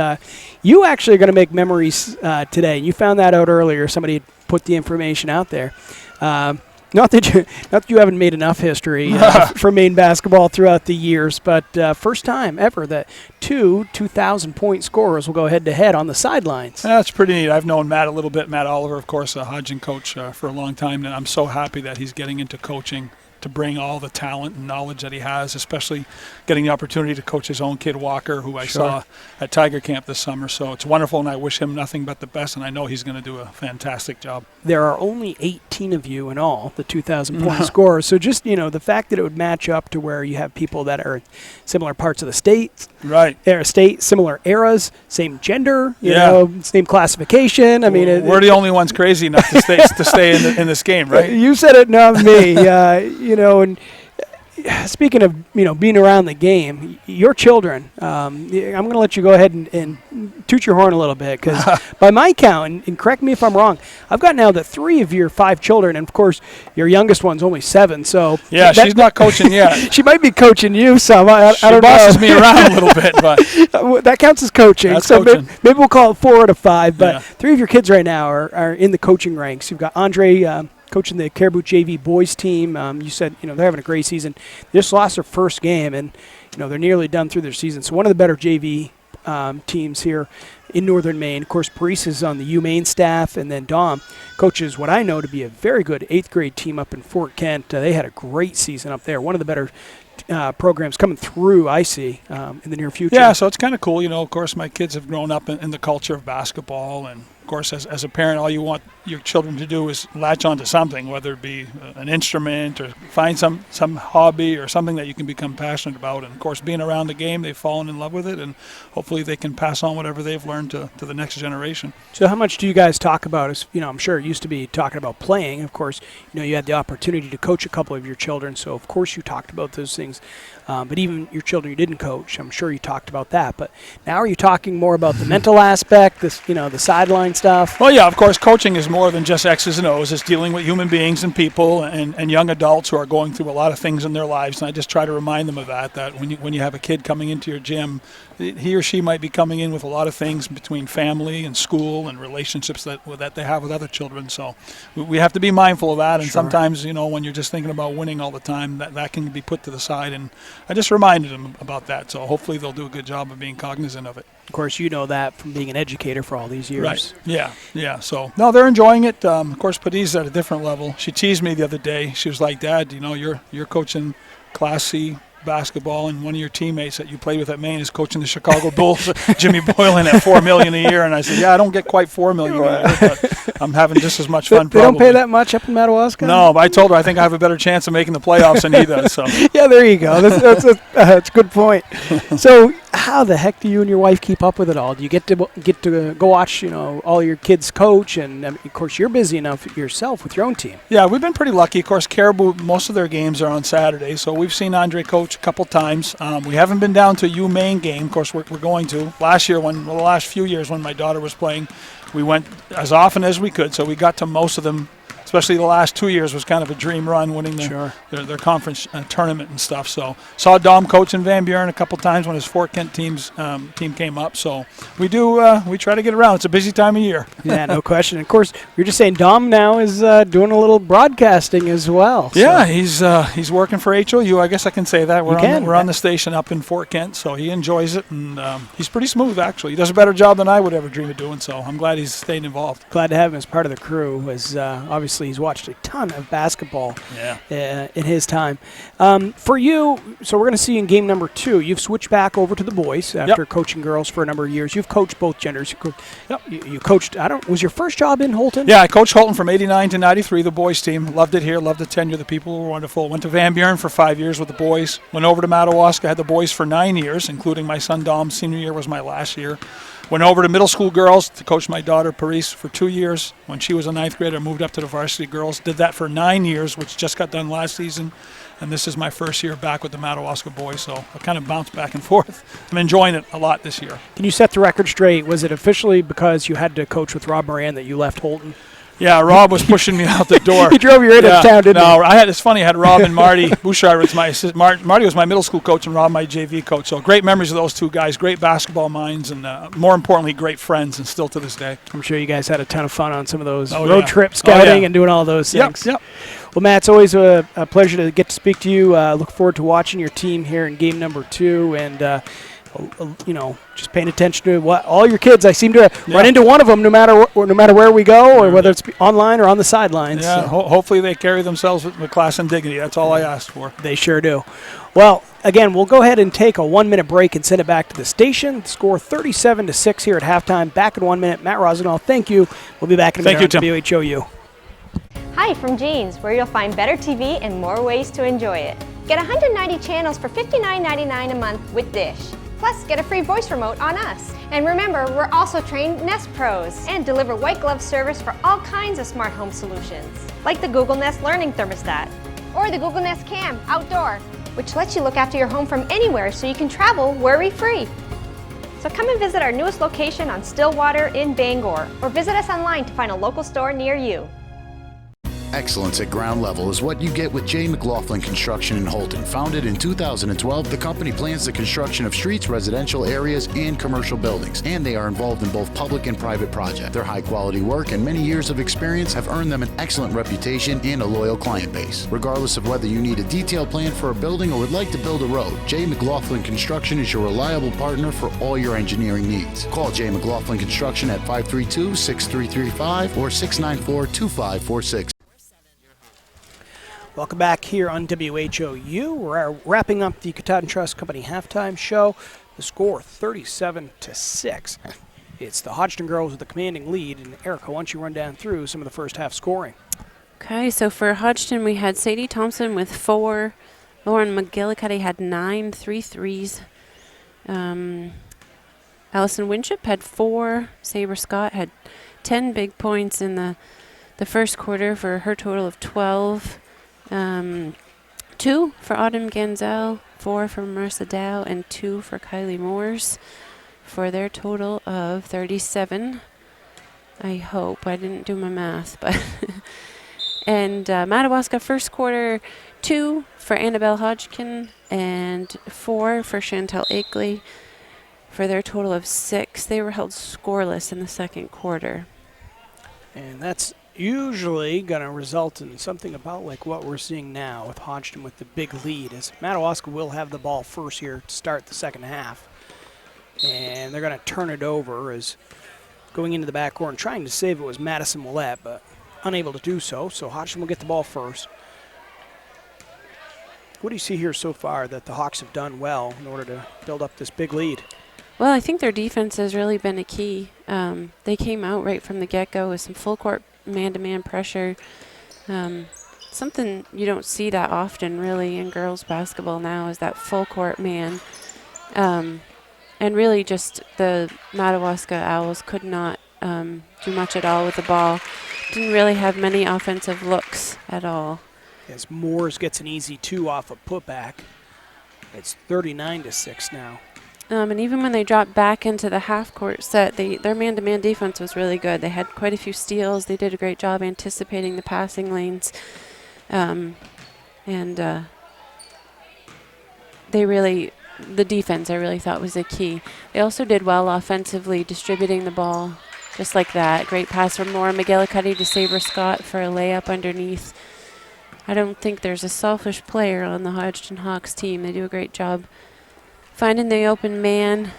You actually are going to make memories today. You found that out earlier. Somebody had put the information out there. Not that you haven't made enough history for Maine basketball throughout the years, but first time ever that two 2,000-point scorers will go head-to-head on the sidelines. That's pretty neat. I've known Matt a little bit. Matt Oliver, of course, a Hodgdon coach for a long time, and I'm so happy that he's getting into coaching to bring all the talent and knowledge that he has, especially getting the opportunity to coach his own kid, Walker, who I saw at Tiger Camp this summer. So it's wonderful, and I wish him nothing but the best, and I know he's going to do a fantastic job. There are only 18 of you in all, the 2,000-point scorers. So just, the fact that it would match up to where you have people that are in similar parts of the state, similar eras, same gender, you know, same classification. I mean, we're the only ones crazy enough to stay in this game, right? You said it, not me. And speaking of, being around the game, your children, I'm going to let you go ahead and toot your horn a little bit, because by my count, and correct me if I'm wrong, I've got now that 3 of your 5 children, and of course, your youngest one's only 7, so... Yeah, she's not coaching yet. She might be coaching you some. I don't know. She bosses me around a little bit, but... that counts as coaching. That's so coaching. Maybe we'll call it 4 out of 5, but 3 of your kids right now are in the coaching ranks. You've got Andre... coaching the Caribou JV boys team. You said, they're having a great season. They just lost their first game, and, they're nearly done through their season. So one of the better JV teams here in Northern Maine. Of course, Paris is on the UMaine staff, and then Dom coaches what I know to be a very good 8th grade team up in Fort Kent. They had a great season up there. One of the better programs coming through, I see, in the near future. Yeah, so it's kind of cool. You know, of course, my kids have grown up in the culture of basketball, and of course, as a parent, all you want your children to do is latch onto something, whether it be an instrument or find some hobby or something that you can become passionate about. And of course, being around the game, they've fallen in love with it, and hopefully they can pass on whatever they've learned to the next generation. So how much do you guys talk about, as you know, I'm sure it used to be talking about playing. Of course, you know, you had the opportunity to coach a couple of your children, so of course you talked about those things. But even your children you didn't coach, I'm sure you talked about that. But now are you talking more about the mental aspect, this, you know, the sideline stuff? Well, yeah, of course, coaching is more than just X's and O's. It's dealing with human beings and people and young adults who are going through a lot of things in their lives. And I just try to remind them of that when you have a kid coming into your gym, he or she might be coming in with a lot of things between family and school and relationships that they have with other children. So we have to be mindful of that. And sometimes, you know, when you're just thinking about winning all the time, that can be put to the side. And I just reminded them about that. So hopefully they'll do a good job of being cognizant of it. Of course, you know that from being an educator for all these years. Right. Yeah. So, no, they're enjoying it. Of course, Paddy's at a different level. She teased me the other day. She was like, Dad, you know, you're coaching Class C basketball, and one of your teammates that you played with at Maine is coaching the Chicago Bulls, Jimmy Boylan, at $4 million a year. And I said, yeah, I don't get quite $4 million a year, but I'm having just as much fun. They don't pay that much up in Madawaska? No, but I told her I think I have a better chance of making the playoffs than he does. So yeah, there you go. That's a good point. So how the heck do you and your wife keep up with it all? Do you get to go watch, you know, all your kids coach, and of course you're busy enough yourself with your own team? Yeah, we've been pretty lucky. Of course, Caribou, most of their games are on Saturday, so we've seen Andre coach a couple times. We haven't been down to a UMaine game. Of course, we're going to. The last few years when my daughter was playing, we went as often as we could, so we got to most of them. Especially the last 2 years was kind of a dream run, winning their conference tournament and stuff. So saw Dom coach in Van Buren a couple times when his Fort Kent team came up. So we try to get around. It's a busy time of year. Yeah, no question. Of course, you're just saying Dom now is doing a little broadcasting as well. Yeah, he's working for HOU. I guess I can say that. We're on the station up in Fort Kent, so he enjoys it, and he's pretty smooth actually. He does a better job than I would ever dream of doing. So I'm glad he's staying involved. Glad to have him as part of the crew. As obviously he's watched a ton of basketball in his time. For you, so we're going to see in game number 2, you've switched back over to the boys after coaching girls for a number of years. You've coached both genders. You coached, was your first job in Holton? Yeah, I coached Holton from 89 to 93, the boys team. Loved it here, loved the tenure. The people were wonderful. Went to Van Buren for 5 years with the boys. Went over to Madawaska, had the boys for 9 years, including my son Dom's senior year was my last year. Went over to middle school girls to coach my daughter Paris for 2 years. When she was a 9th grader, I moved up to the varsity girls. Did that for 9 years, which just got done last season. And this is my first year back with the Madawaska boys, so I kind of bounced back and forth. I'm enjoying it a lot this year. Can you set the record straight? Was it officially because you had to coach with Rob Moran that you left Holton? Yeah, Rob was pushing me out the door. He drove you right out of town, didn't he? It's funny. I had Rob and Marty Bouchard was my assistant. Marty was my middle school coach and Rob my JV coach. So great memories of those two guys. Great basketball minds and more importantly, great friends, and still to this day. I'm sure you guys had a ton of fun on some of those road trip scouting and doing all those things. Yep. Well, Matt, it's always a pleasure to get to speak to you. Look forward to watching your team here in game number 2 and just paying attention to what all your kids. I seem to run into one of them no matter where we go, or whether it's online or on the sidelines. Yeah, so. Hopefully they carry themselves with class and dignity. That's all I asked for. They sure do. Well, again, we'll go ahead and take a 1-minute break and send it back to the station. The score 37-6 here at halftime. Back in 1 minute. Matt Rosendahl, thank you. We'll be back in a minute on WHOU. Hi from Jeans, where you'll find better TV and more ways to enjoy it. Get 190 channels for $59.99 a month with Dish. Plus, get a free voice remote on us. And remember, we're also trained Nest Pros and deliver white glove service for all kinds of smart home solutions, like the Google Nest Learning Thermostat or the Google Nest Cam Outdoor, which lets you look after your home from anywhere so you can travel worry-free. So come and visit our newest location on Stillwater in Bangor, or visit us online to find a local store near you. Excellence at ground level is what you get with J. McLaughlin Construction in Holton. Founded in 2012, the company plans the construction of streets, residential areas, and commercial buildings, and they are involved in both public and private projects. Their high-quality work and many years of experience have earned them an excellent reputation and a loyal client base. Regardless of whether you need a detailed plan for a building or would like to build a road, J. McLaughlin Construction is your reliable partner for all your engineering needs. Call J. McLaughlin Construction at 532-6335 or 694-2546. Welcome back here on WHOU. We're wrapping up the Katahdin Trust Company halftime show. The score 37-6. It's the Hodgdon girls with the commanding lead. And Erica, why don't you run down through some of the first half scoring? Okay, so for Hodgdon, we had Sadie Thompson with 4. Lauren McGillicuddy had 9, 3 threes. Allison Winship had 4. Sabre Scott had 10 big points in the first quarter for her total of 12. 2 for Autumn Ganzel, 4 for Marissa Dow, and 2 for Kylie Moores for their total of 37. I hope. I didn't do my math, but and Madawaska first quarter, 2 for Annabelle Hodgkin and 4 for Chantel Akeley for their total of 6. They were held scoreless in the second quarter. And that's usually going to result in something about like what we're seeing now with Hodgdon with the big lead, as Madawaska will have the ball first here to start the second half. And they're going to turn it over as going into the backcourt and trying to save it was Madison Willette, but unable to do so. So Hodgdon will get the ball first. What do you see here so far that the Hawks have done well in order to build up this big lead? Well, I think their defense has really been a key. They came out right from the get-go with some full-court man-to-man pressure. Something you don't see that often, really, in girls basketball now is that full-court man. And really just the Madawaska Owls could not do much at all with the ball. Didn't really have many offensive looks at all. As Moores gets an easy 2 off a putback. It's 39-6 now. And even when they dropped back into the half-court set, their man-to-man defense was really good. They had quite a few steals. They did a great job anticipating the passing lanes. The defense I really thought was the key. They also did well offensively, distributing the ball just like that. Great pass from Laura McGillicuddy to Sabre Scott for a layup underneath. I don't think there's a selfish player on the Hodgdon Hawks team. They do a great job finding the open man.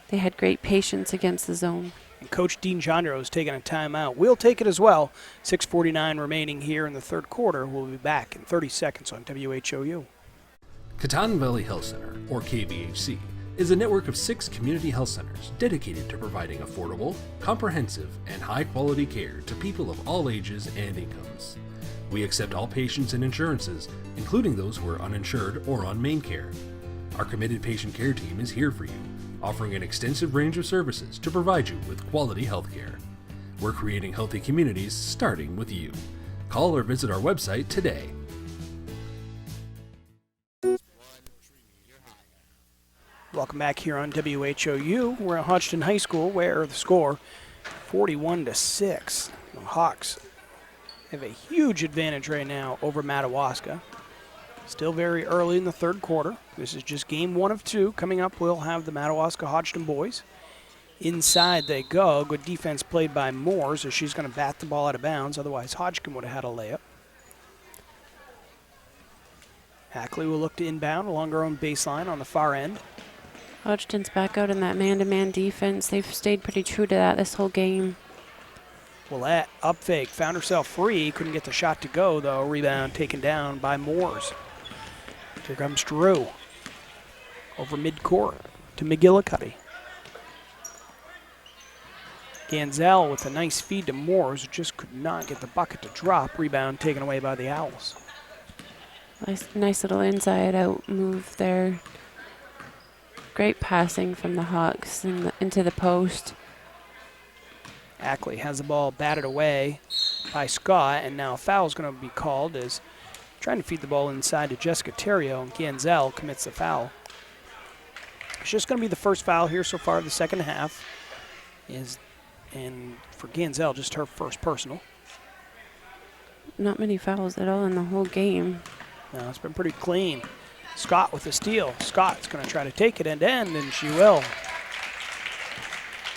They had great patience against the zone. And Coach Dean Chandra is taking a timeout. We'll take it as well. 6:49 remaining here in the third quarter. We'll be back in 30 seconds on WHOU. Katahdin Valley Health Center, or KVHC, is a network of 6 community health centers dedicated to providing affordable, comprehensive, and high-quality care to people of all ages and incomes. We accept all patients and insurances, including those who are uninsured or on main care. Our committed patient care team is here for you, offering an extensive range of services to provide you with quality health care. We're creating healthy communities starting with you. Call or visit our website today. Welcome back here on WHOU. We're at Hodgdon High School where the score 41-6. The Hawks have a huge advantage right now over Madawaska. Still very early in the third quarter. This is just game 1 of 2. Coming up, we'll have the Madawaska Hodgdon boys. Inside they go. Good defense played by Moores as she's going to bat the ball out of bounds. Otherwise, Hodgdon would have had a layup. Hackley will look to inbound along her own baseline on the far end. Hodgdon's back out in that man-to-man defense. They've stayed pretty true to that this whole game. Willette up fake, found herself free. Couldn't get the shot to go, though. Rebound taken down by Moores. Here comes Drew. Over midcourt to McGillicuddy. Ganzel with a nice feed to Moores, who just could not get the bucket to drop. Rebound taken away by the Owls. Nice little inside-out move there. Great passing from the Hawks into the post. Ackley has the ball batted away by Scott, and now a foul is going to be called as trying to feed the ball inside to Jessica Terrio, and Ganzel commits the foul. It's just going to be the first foul here so far of the second half, and for Ganzel, just her first personal. not many fouls at all in the whole game. No, it's been pretty clean. Scott with the steal. Scott's going to try to take it end-to-end, and she will.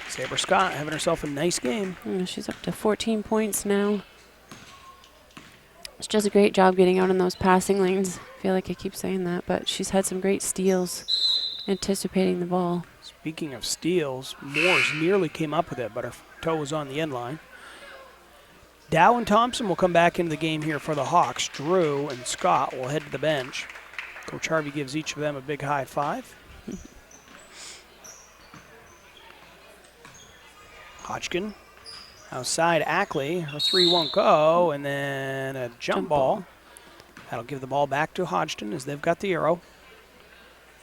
Saber Scott having herself a nice game. She's up to 14 points now. She does a great job getting out in those passing lanes. I feel like I keep saying that, but she's had some great steals, anticipating the ball. Speaking of steals, Moores nearly came up with it, but her toe was on the end line. Dow and Thompson will come back into the game here for the Hawks. Drew and Scott will head to the bench. Coach Harvey gives each of them a big high five. Hodgkin outside Ackley. Her 3 won't go, and then a jump ball. That'll give the ball back to Hodgdon as they've got the arrow.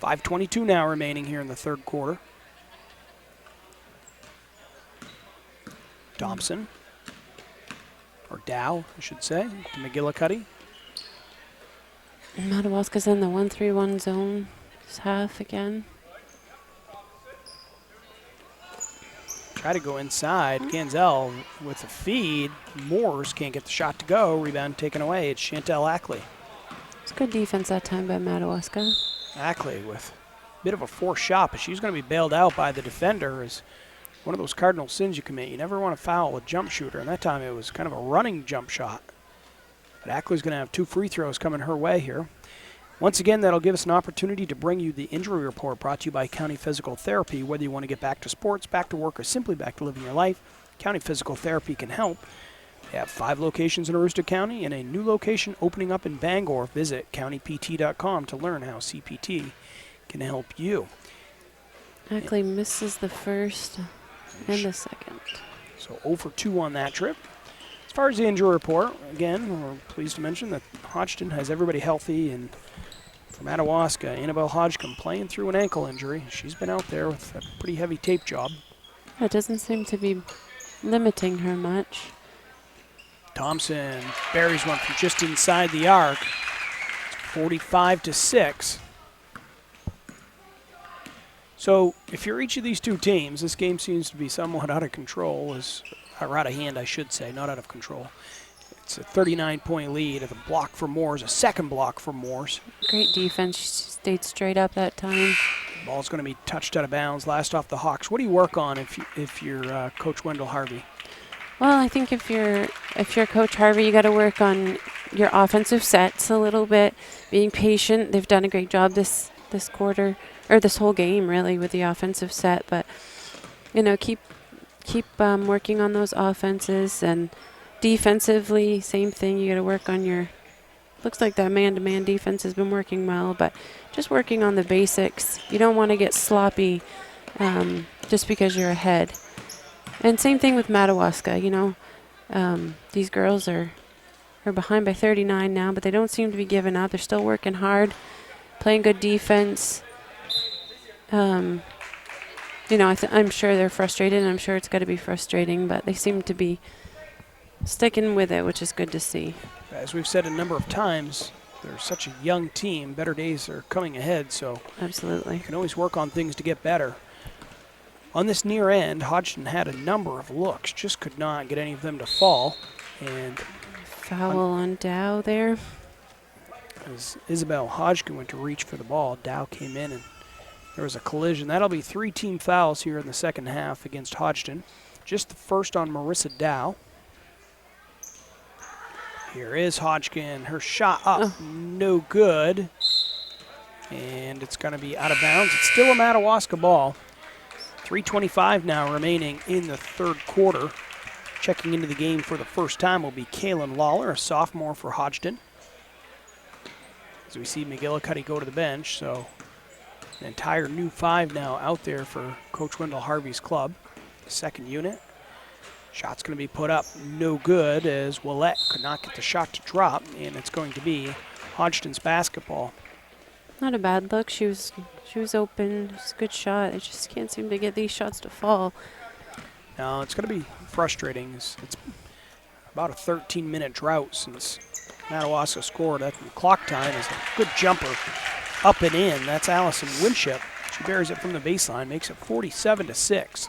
5:22 now remaining here in the third quarter. Thompson, or Dow, I should say, to McGillicuddy. Madawaska's in the 1-3-1 zone. It's half again. Try to go inside. Ganzel with the feed. Moores can't get the shot to go. Rebound taken away. It's Chantel Ackley. It's good defense that time by Madawaska. Ackley with a bit of a forced shot, but she's going to be bailed out by the defender. Is one of those cardinal sins you commit. You never want to foul a jump shooter, and that time it was kind of a running jump shot. But Ackley's going to have 2 free throws coming her way here. Once again, that'll give us an opportunity to bring you the injury report brought to you by County Physical Therapy. Whether you want to get back to sports, back to work, or simply back to living your life, County Physical Therapy can help. They have 5 locations in Aroostook County and a new location opening up in Bangor. Visit countypt.com to learn how CPT can help you. Ackley misses the first and the second. So 0 for 2 on that trip. As far as the injury report, again, we're pleased to mention that Hodgdon has everybody healthy, and for Madawaska, Annabelle Hodgkin playing through an ankle injury. She's been out there with a pretty heavy tape job. It doesn't seem to be limiting her much. Thompson buries one from just inside the arc. 45-6. So if you're each of these two teams, this game seems to be somewhat out of control, or out of hand, I should say, not out of control. It's a 39-point lead at the block for Moores, a second block for Moores. Great defense. She stayed straight up that time. Ball's going to be touched out of bounds. Last off the Hawks. What do you work on if you're Coach Wendell Harvey? Well, I think if you're Coach Harvey, you got to work on your offensive sets a little bit, being patient. They've done a great job this quarter, or this whole game really, with the offensive set. But keep working on those offenses, and defensively, same thing. You got to work on your. Looks like that man-to-man defense has been working well, but just working on the basics. You don't want to get sloppy just because you're ahead. And same thing with Madawaska. These girls are behind by 39 now, but they don't seem to be giving up. They're still working hard, playing good defense. I'm sure they're frustrated, and I'm sure it's got to be frustrating, but they seem to be sticking with it, which is good to see. As we've said a number of times, they're such a young team. Better days are coming ahead, so absolutely, you can always work on things to get better. On this near end, Hodgdon had a number of looks, just could not get any of them to fall. And foul on Dow there. As Isabel Hodgkin went to reach for the ball, Dow came in and there was a collision. That'll be 3 team fouls here in the second half against Hodgdon. Just the first on Marissa Dow. Here is Hodgkin. Her shot up, no good. And it's going to be out of bounds. It's still a Madawaska ball. 3:25 now remaining in the third quarter. Checking into the game for the first time will be Kaylin Lawler, a sophomore for Hodgdon. As we see McGillicuddy go to the bench, so an entire new 5 now out there for Coach Wendell Harvey's club. The second unit. Shot's going to be put up, no good, as Willette could not get the shot to drop, and it's going to be Hodgdon's basketball. Not a bad look. She was open. It was a good shot. I just can't seem to get these shots to fall. No, it's going to be frustrating. It's about a 13-minute drought since Madawaska scored. That clock time is a good jumper up and in. That's Allison Winship. She buries it from the baseline, makes it 47-6.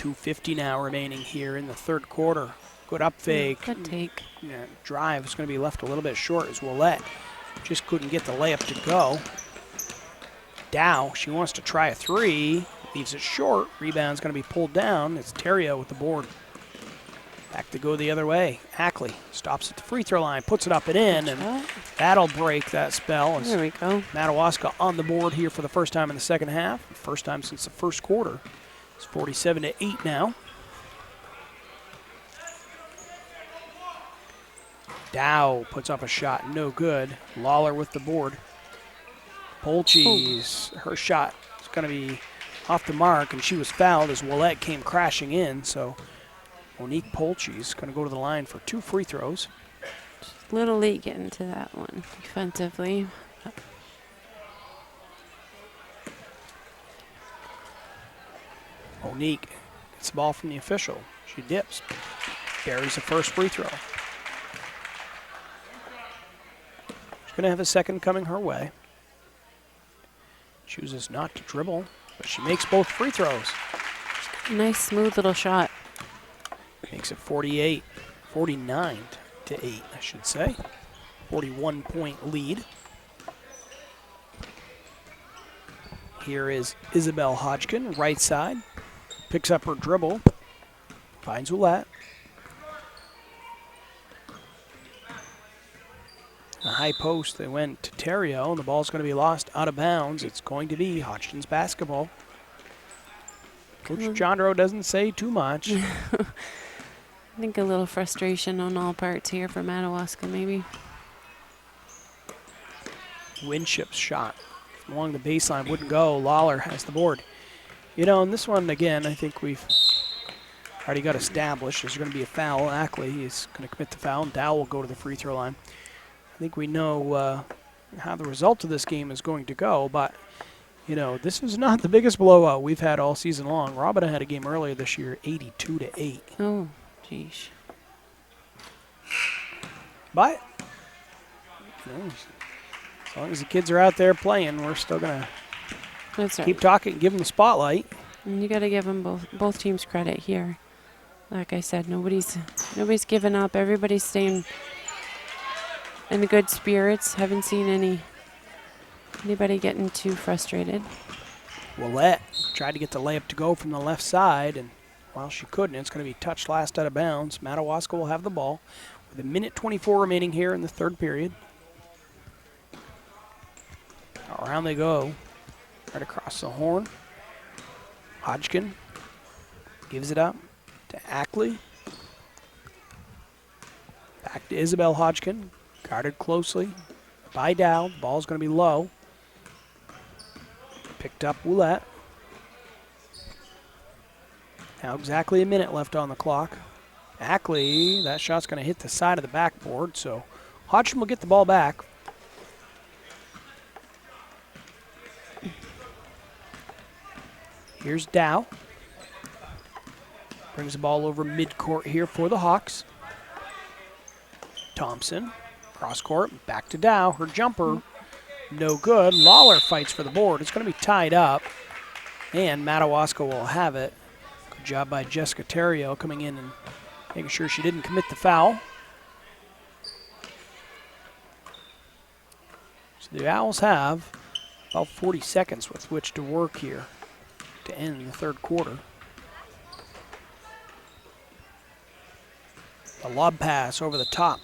2:50 now remaining here in the third quarter. Good up fake. Good take. Yeah, drive is going to be left a little bit short as WHOU.live just couldn't get the layup to go. Dow, she wants to try a three. Leaves it short. Rebound's going to be pulled down. It's Terrio with the board. Back to go the other way. Ackley stops at the free throw line, puts it up and in, and that'll break that spell. There we go. Madawaska on the board here for the first time in the second half. First time since the first quarter. It's 47-8 now. Dow puts up a shot, no good. Lawler with the board. Polche's, her shot is going to be off the mark, and she was fouled as WHOU.live came crashing in, so Monique Polche's going to go to the line for 2 free throws. Just a little late getting to that one defensively. Monique gets the ball from the official. She dips, buries the first free throw. She's going to have a second coming her way. Chooses not to dribble, but she makes both free throws. Nice, smooth little shot. Makes it 49 to 8, I should say. 41-point lead. Here is Isabel Hodgdon, right side. Picks up her dribble. Finds WHOU.live. A high post, they went to Terrio, and the ball's going to be lost out of bounds. It's going to be Hodgdon's basketball. Coach Jandro doesn't say too much. I think a little frustration on all parts here for Madawaska, maybe. Winship's shot along the baseline wouldn't go. Lawler has the board. You know, in this one, again, I think we've already got established. There's going to be a foul. Ackley is going to commit the foul, and Dow will go to the free throw line. I think we know how the result of this game is going to go, but, you know, this is not the biggest blowout we've had all season long. Robina had a game earlier this year, 82-8. Oh, geez. But, you know, as long as the kids are out there playing, we're still going to keep talking, give them the spotlight. And you got to give them both teams credit here. Like I said, nobody's given up. Everybody's staying in the good spirits. Haven't seen anybody getting too frustrated. WHOU.live tried to get the layup to go from the left side, and while she couldn't, it's going to be touched last out of bounds. Madawaska will have the ball with 1:24 remaining here in the third period. Around they go, right across the horn. Hodgdon gives it up to Ackley. Back to Isabel Hodgdon, guarded closely by Dow. The ball's going to be low. Picked up WHOU.live. Now exactly a minute left on the clock. Ackley, that shot's going to hit the side of the backboard, so Hodgdon will get the ball back. Here's Dow. Brings the ball over midcourt here for the Hawks. Thompson, cross court, back to Dow. Her jumper, no good. Lawler fights for the board. It's going to be tied up, and Madawaska will have it. Good job by Jessica Terrio coming in and making sure she didn't commit the foul. So the Owls have about 40 seconds with which to work here to end the third quarter. A lob pass over the top.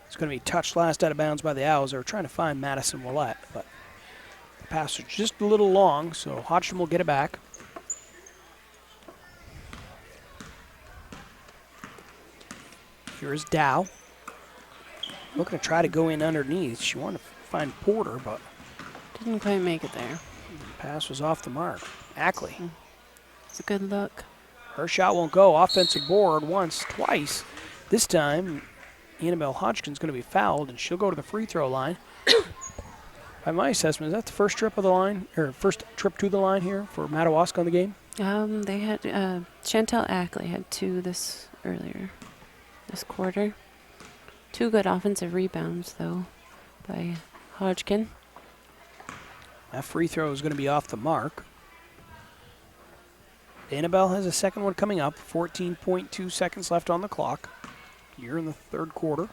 It's going to be touched last out of bounds by the Owls. They were trying to find Madison WHOU.live, but the pass was just a little long, so Hodgdon will get it back. Here's Dow. Looking to try to go in underneath. She wanted to find Porter, but didn't quite make it there. The pass was off the mark. Ackley. It's a good look. Her shot won't go. Offensive board once, twice. This time, Annabelle Hodgdon's going to be fouled, and she'll go to the free throw line. By my assessment, is that the first trip of the line, or first trip to the line here for Madawaska on the game? They had Chantel Ackley had 2 this quarter. 2 good offensive rebounds though by Hodgdon. That free throw is going to be off the mark. Annabelle has a second one coming up. 14.2 seconds left on the clock. Here in the third quarter.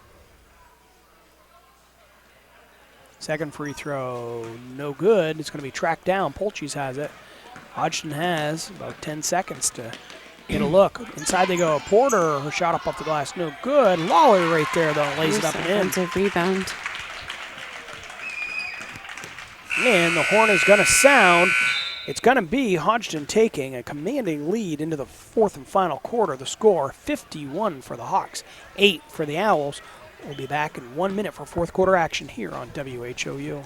Second free throw, no good. It's going to be tracked down. Polchis has it. Hodgdon has about 10 seconds to get a look. Inside they go. Porter, her shot up off the glass, no good. Lawler right there, though, lays it up and in. Offensive rebound. And the horn is going to sound. It's going to be Hodgdon taking a commanding lead into the fourth and final quarter. The score, 51 for the Hawks, 8 for the Owls. We'll be back in 1 minute for fourth quarter action here on WHOU.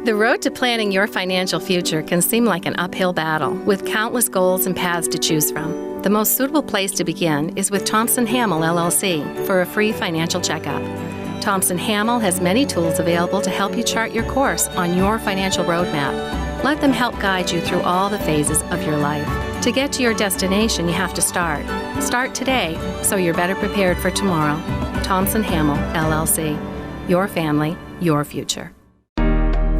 The road to planning your financial future can seem like an uphill battle, with countless goals and paths to choose from. The most suitable place to begin is with Thompson Hamill LLC for a free financial checkup. Thompson Hamill has many tools available to help you chart your course on your financial roadmap. Let them help guide you through all the phases of your life. To get to your destination, you have to start. Start today so you're better prepared for tomorrow. Thompson Hamill LLC. Your family, your future.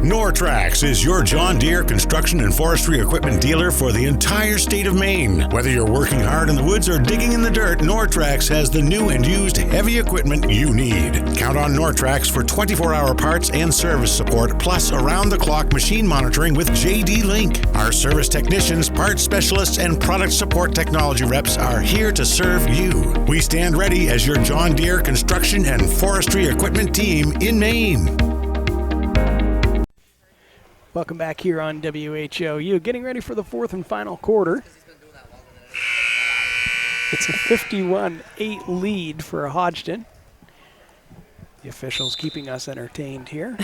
Nortrax is your John Deere construction and forestry equipment dealer for the entire state of Maine. Whether you're working hard in the woods or digging in the dirt, Nortrax has the new and used heavy equipment you need. Count on Nortrax for 24-hour parts and service support, plus around-the-clock machine monitoring with JD Link. Our service technicians, parts specialists, and product support technology reps are here to serve you. We stand ready as your John Deere construction and forestry equipment team in Maine. Welcome back here on WHOU. Getting ready for the fourth and final quarter. It's a 51-8 lead for Hodgdon. The officials keeping us entertained here.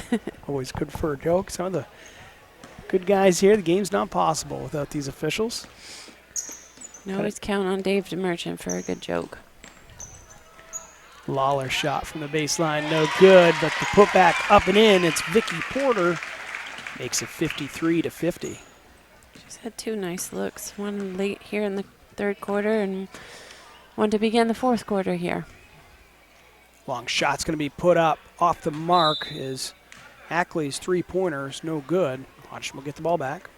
Always good for a joke. Some of the good guys here. The game's not possible without these officials. You always count on Dave DeMerchant for a good joke. Lawler shot from the baseline, no good, but the putback up and in. It's Vicky Porter. Makes it 53-50. She's had two nice looks, one late here in the third quarter and one to begin the fourth quarter here. Long shot's going to be put up off the mark is Ackley's three-pointers, no good. Hodgdon will get the ball back.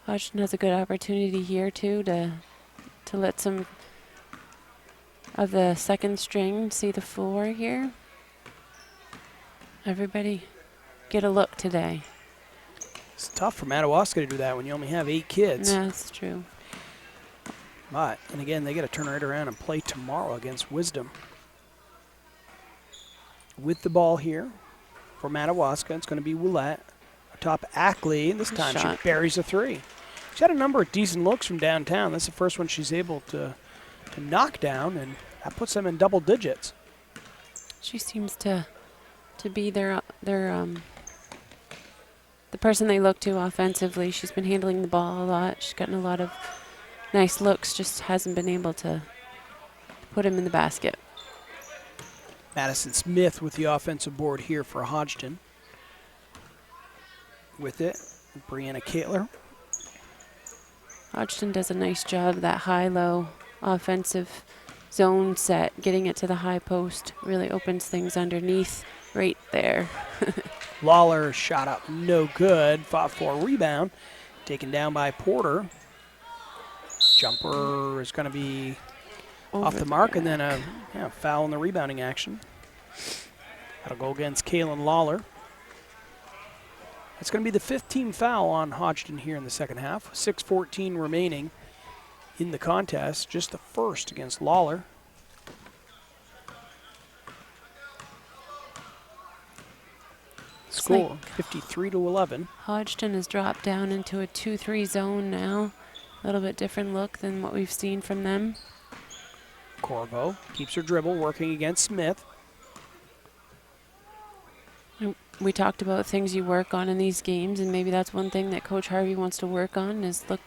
Hodgdon has a good opportunity here too to let some of the second string see the floor here. Everybody get a look today. It's tough for Madawaska to do that when you only have 8 kids. Yeah, that's true. But, and again, they got to turn right around and play tomorrow against Wisdom. With the ball here for Madawaska, it's going to be Willette. Atop Ackley, and this time she buries a three. She's had a number of decent looks from downtown. That's the first one she's able to knock down, and that puts them in double digits. She seems to be the person they look to offensively. She's been handling the ball a lot. She's gotten a lot of nice looks, just hasn't been able to put him in the basket. Madison Smith with the offensive board here for Hodgdon. With it, Brianna Kaitler. Hodgdon does a nice job of that high-low offensive zone set, getting it to the high post. Really opens things underneath right there. Lawler shot up, no good. Fought for a rebound. Taken down by Porter. Jumper is going to be off the mark, and then a foul in the rebounding action. That'll go against Kaylin Lawler. It's going to be the 15th foul on Hodgdon here in the second half. 6:14 remaining in the contest. Just the first against Lawler. Score, 53-11. Hodgdon has dropped down into a 2-3 zone now. A little bit different look than what we've seen from them. Corvo keeps her dribble, working against Smith. We talked about things you work on in these games, and maybe that's one thing that Coach Harvey wants to work on is look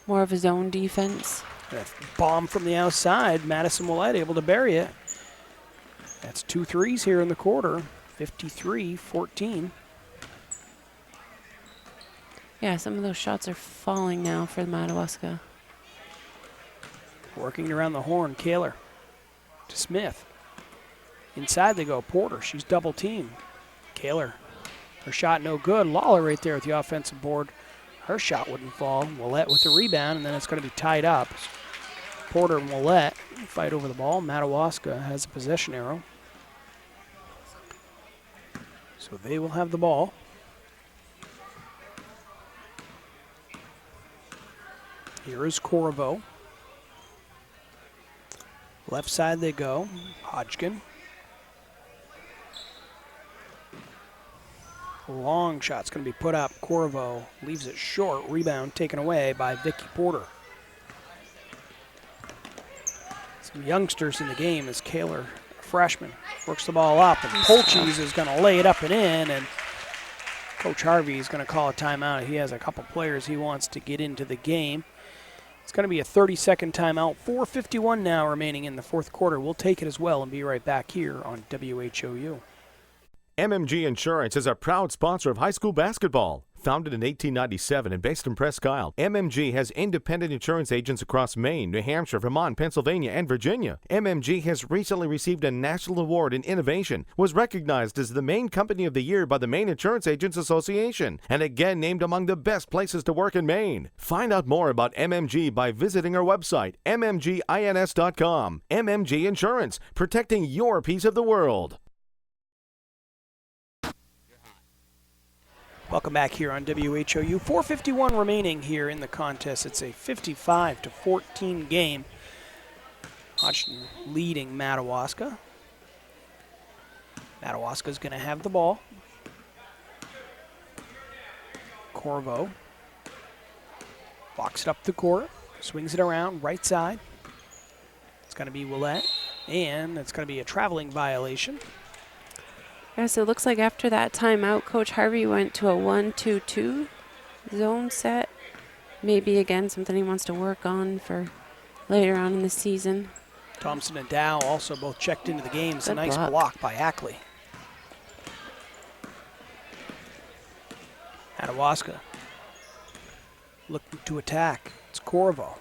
more of a zone defense. A bomb from the outside. Madison Willette able to bury it. That's 2 threes here in the quarter. 53-14. Yeah, some of those shots are falling now for Madawaska. Working around the horn, Kaler to Smith. Inside they go, Porter. She's double teamed. Kaler Her shot no good. Lawler right there at the offensive board. Her shot wouldn't fall. Willett with the rebound, and then it's going to be tied up. Porter and Willett fight over the ball. Madawaska has a possession arrow. So they will have the ball. Here is Corvo. Left side they go. Hodgdon. Long shot's going to be put up. Corvo leaves it short. Rebound taken away by Vicky Porter. Some youngsters in the game as Kaler, a freshman, works the ball up, and Polchis is going to lay it up and in, and Coach Harvey is going to call a timeout. He has a couple players he wants to get into the game. It's going to be a 30-second timeout. 4:51 now remaining in the fourth quarter. We'll take it as well and be right back here on WHOU. MMG Insurance is a proud sponsor of high school basketball. Founded in 1897 and based in Presque Isle, MMG has independent insurance agents across Maine, New Hampshire, Vermont, Pennsylvania, and Virginia. MMG has recently received a national award in innovation, was recognized as the Maine Company of the Year by the Maine Insurance Agents Association, and again named among the best places to work in Maine. Find out more about MMG by visiting our website, mmgins.com. MMG Insurance, protecting your piece of the world. Welcome back here on WHOU. 4:51 remaining here in the contest. It's a 55-14 game. Hodgdon leading Madawaska. Madawaska's going to have the ball. Corvo walks it up the court, swings it around, right side. It's going to be Willett, and it's going to be a traveling violation. Yes, it looks like after that timeout, Coach Harvey went to a 1-2-2 zone set. Maybe, again, something he wants to work on for later on in the season. Thompson and Dow also both checked into the game. It's a Good nice block by Ackley. Madawaska looking to attack. It's Corvo.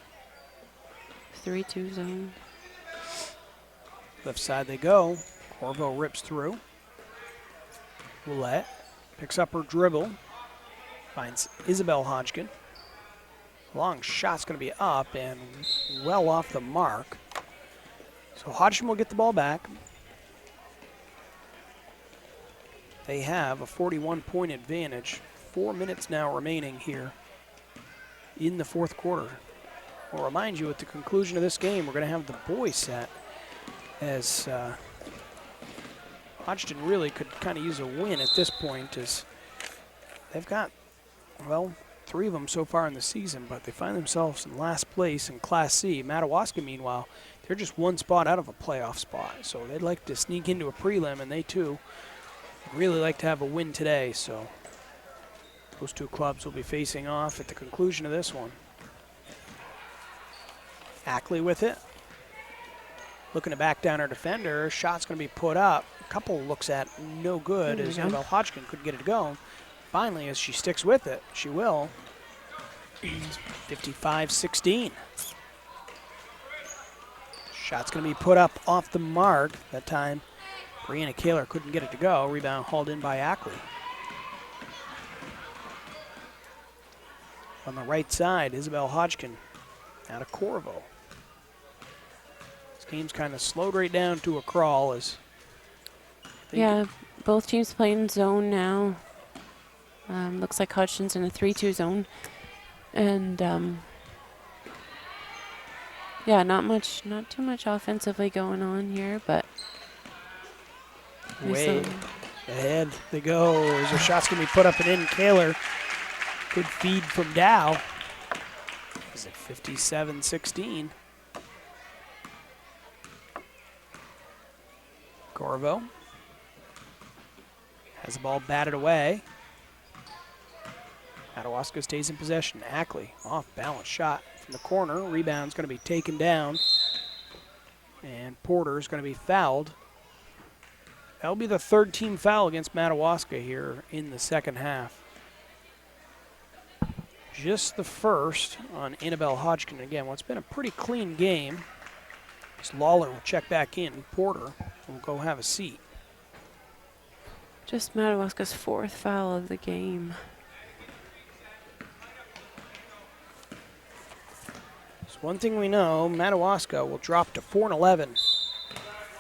3-2 zone. Left side they go. Corvo rips through. Willett picks up her dribble. Finds Isabel Hodgdon. Long shot's going to be up and well off the mark. So Hodgdon will get the ball back. They have a 41-point advantage. 4 minutes now remaining here in the fourth quarter. I'll remind you at the conclusion of this game, we're going to have the boys set as Hodgdon really could kind of use a win at this point, as they've got, well, 3 of them so far in the season, but they find themselves in last place in Class C. Madawaska, meanwhile, they're just 1 spot out of a playoff spot, so they'd like to sneak into a prelim, and they too really like to have a win today. So those 2 clubs will be facing off at the conclusion of this one. Ackley with it. Looking to back down her defender. Shot's going to be put up. A couple looks at no good as Isabel Hodgdon couldn't get it to go. Finally, as she sticks with it, she will. 55-16. Shot's going to be put up off the mark. That time, Brianna Kaler couldn't get it to go. Rebound hauled in by Ackley. On the right side, Isabel Hodgdon out of Corvo. This game's kind of slowed right down to a crawl as yeah, both teams playing zone now. Looks like Hodgdon's in a 3-2 zone. And yeah, not too much offensively going on here, but way ahead they go. As a shot's gonna be put up and in. Kaler, good feed from Dow. Is it 57-16? Corvo has the ball batted away. Madawaska stays in possession. Ackley, off balance shot from the corner. Rebound's going to be taken down. And Porter's going to be fouled. That'll be the 3rd team foul against Madawaska here in the second half. Just the first on Annabelle Hodgdon. Again, well, it's been a pretty clean game. As Lawler will check back in. Porter will go have a seat. Just Madawaska's 4th foul of the game. So one thing we know, Madawaska will drop to 4-11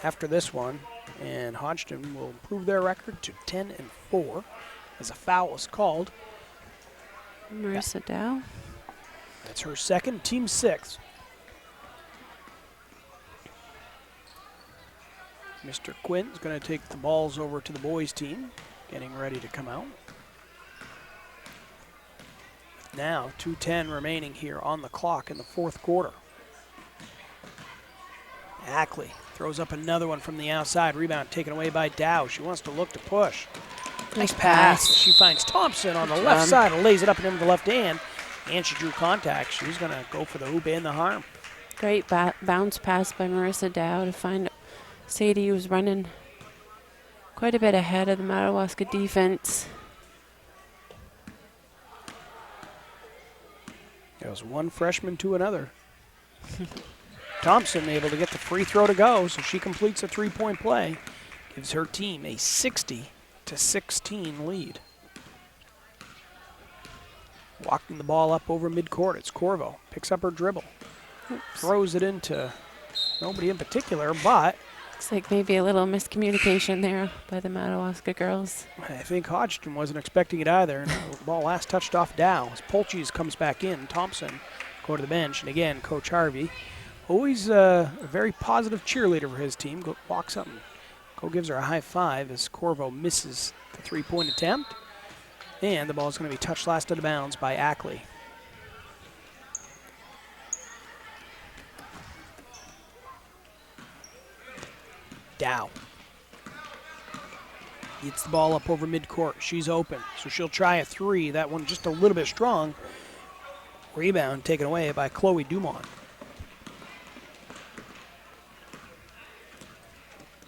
after this one, and Hodgdon will improve their record to 10-4 as a foul is called. Marissa Dow. That's her 2nd, team 6th. Mr. Quinn's going to take the balls over to the boys' team, getting ready to come out. Now, 2:10 remaining here on the clock in the 4th quarter. Ackley throws up another one from the outside. Rebound taken away by Dow. She wants to look to push. Nice pass. She finds Thompson on the left side and lays it up and in with the left hand. And she drew contact. She's going to go for the hoop and the harm. Great bounce pass by Marissa Dow to find Sadie, was running quite a bit ahead of the Madawaska defense. It was one freshman to another. Thompson able to get the free throw to go, so she completes a 3-point play. Gives her team a 60-16 lead. Walking the ball up over midcourt, it's Corvo. Picks up her dribble. Throws it into nobody in particular, but looks like maybe a little miscommunication there by the Madawaska girls. I think Hodgdon wasn't expecting it either. The ball last touched off Dow. As Polchis comes back in, Thompson go to the bench. And again, Coach Harvey, always a very positive cheerleader for his team. Walks up and gives her a high five as Corvo misses the 3-point attempt. And the ball is going to be touched last out of bounds by Ackley. Dow gets the ball up over midcourt. She's open, so she'll try a 3. That one just a little bit strong. Rebound taken away by Chloe Dumont.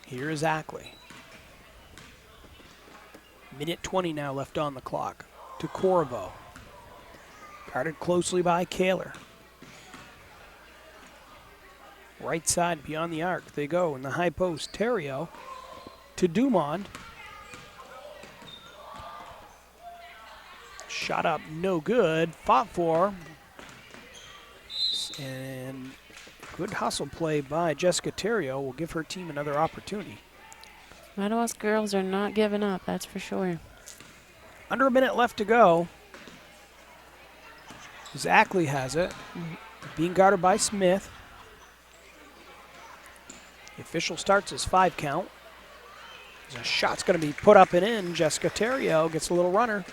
Here is Ackley. Minute 20 now left on the clock. To Corvo. Guarded closely by Kaler. Right side beyond the arc. They go in the high post. Terrio to Dumont. Shot up, no good. Fought for. And good hustle play by Jessica Terrio will give her team another opportunity. Madawaska girls are not giving up, that's for sure. Under a minute left to go. Ackley has it. Being guarded by Smith. The official starts his 5 count. A shot's going to be put up and in. Jessica Terrio gets a little runner.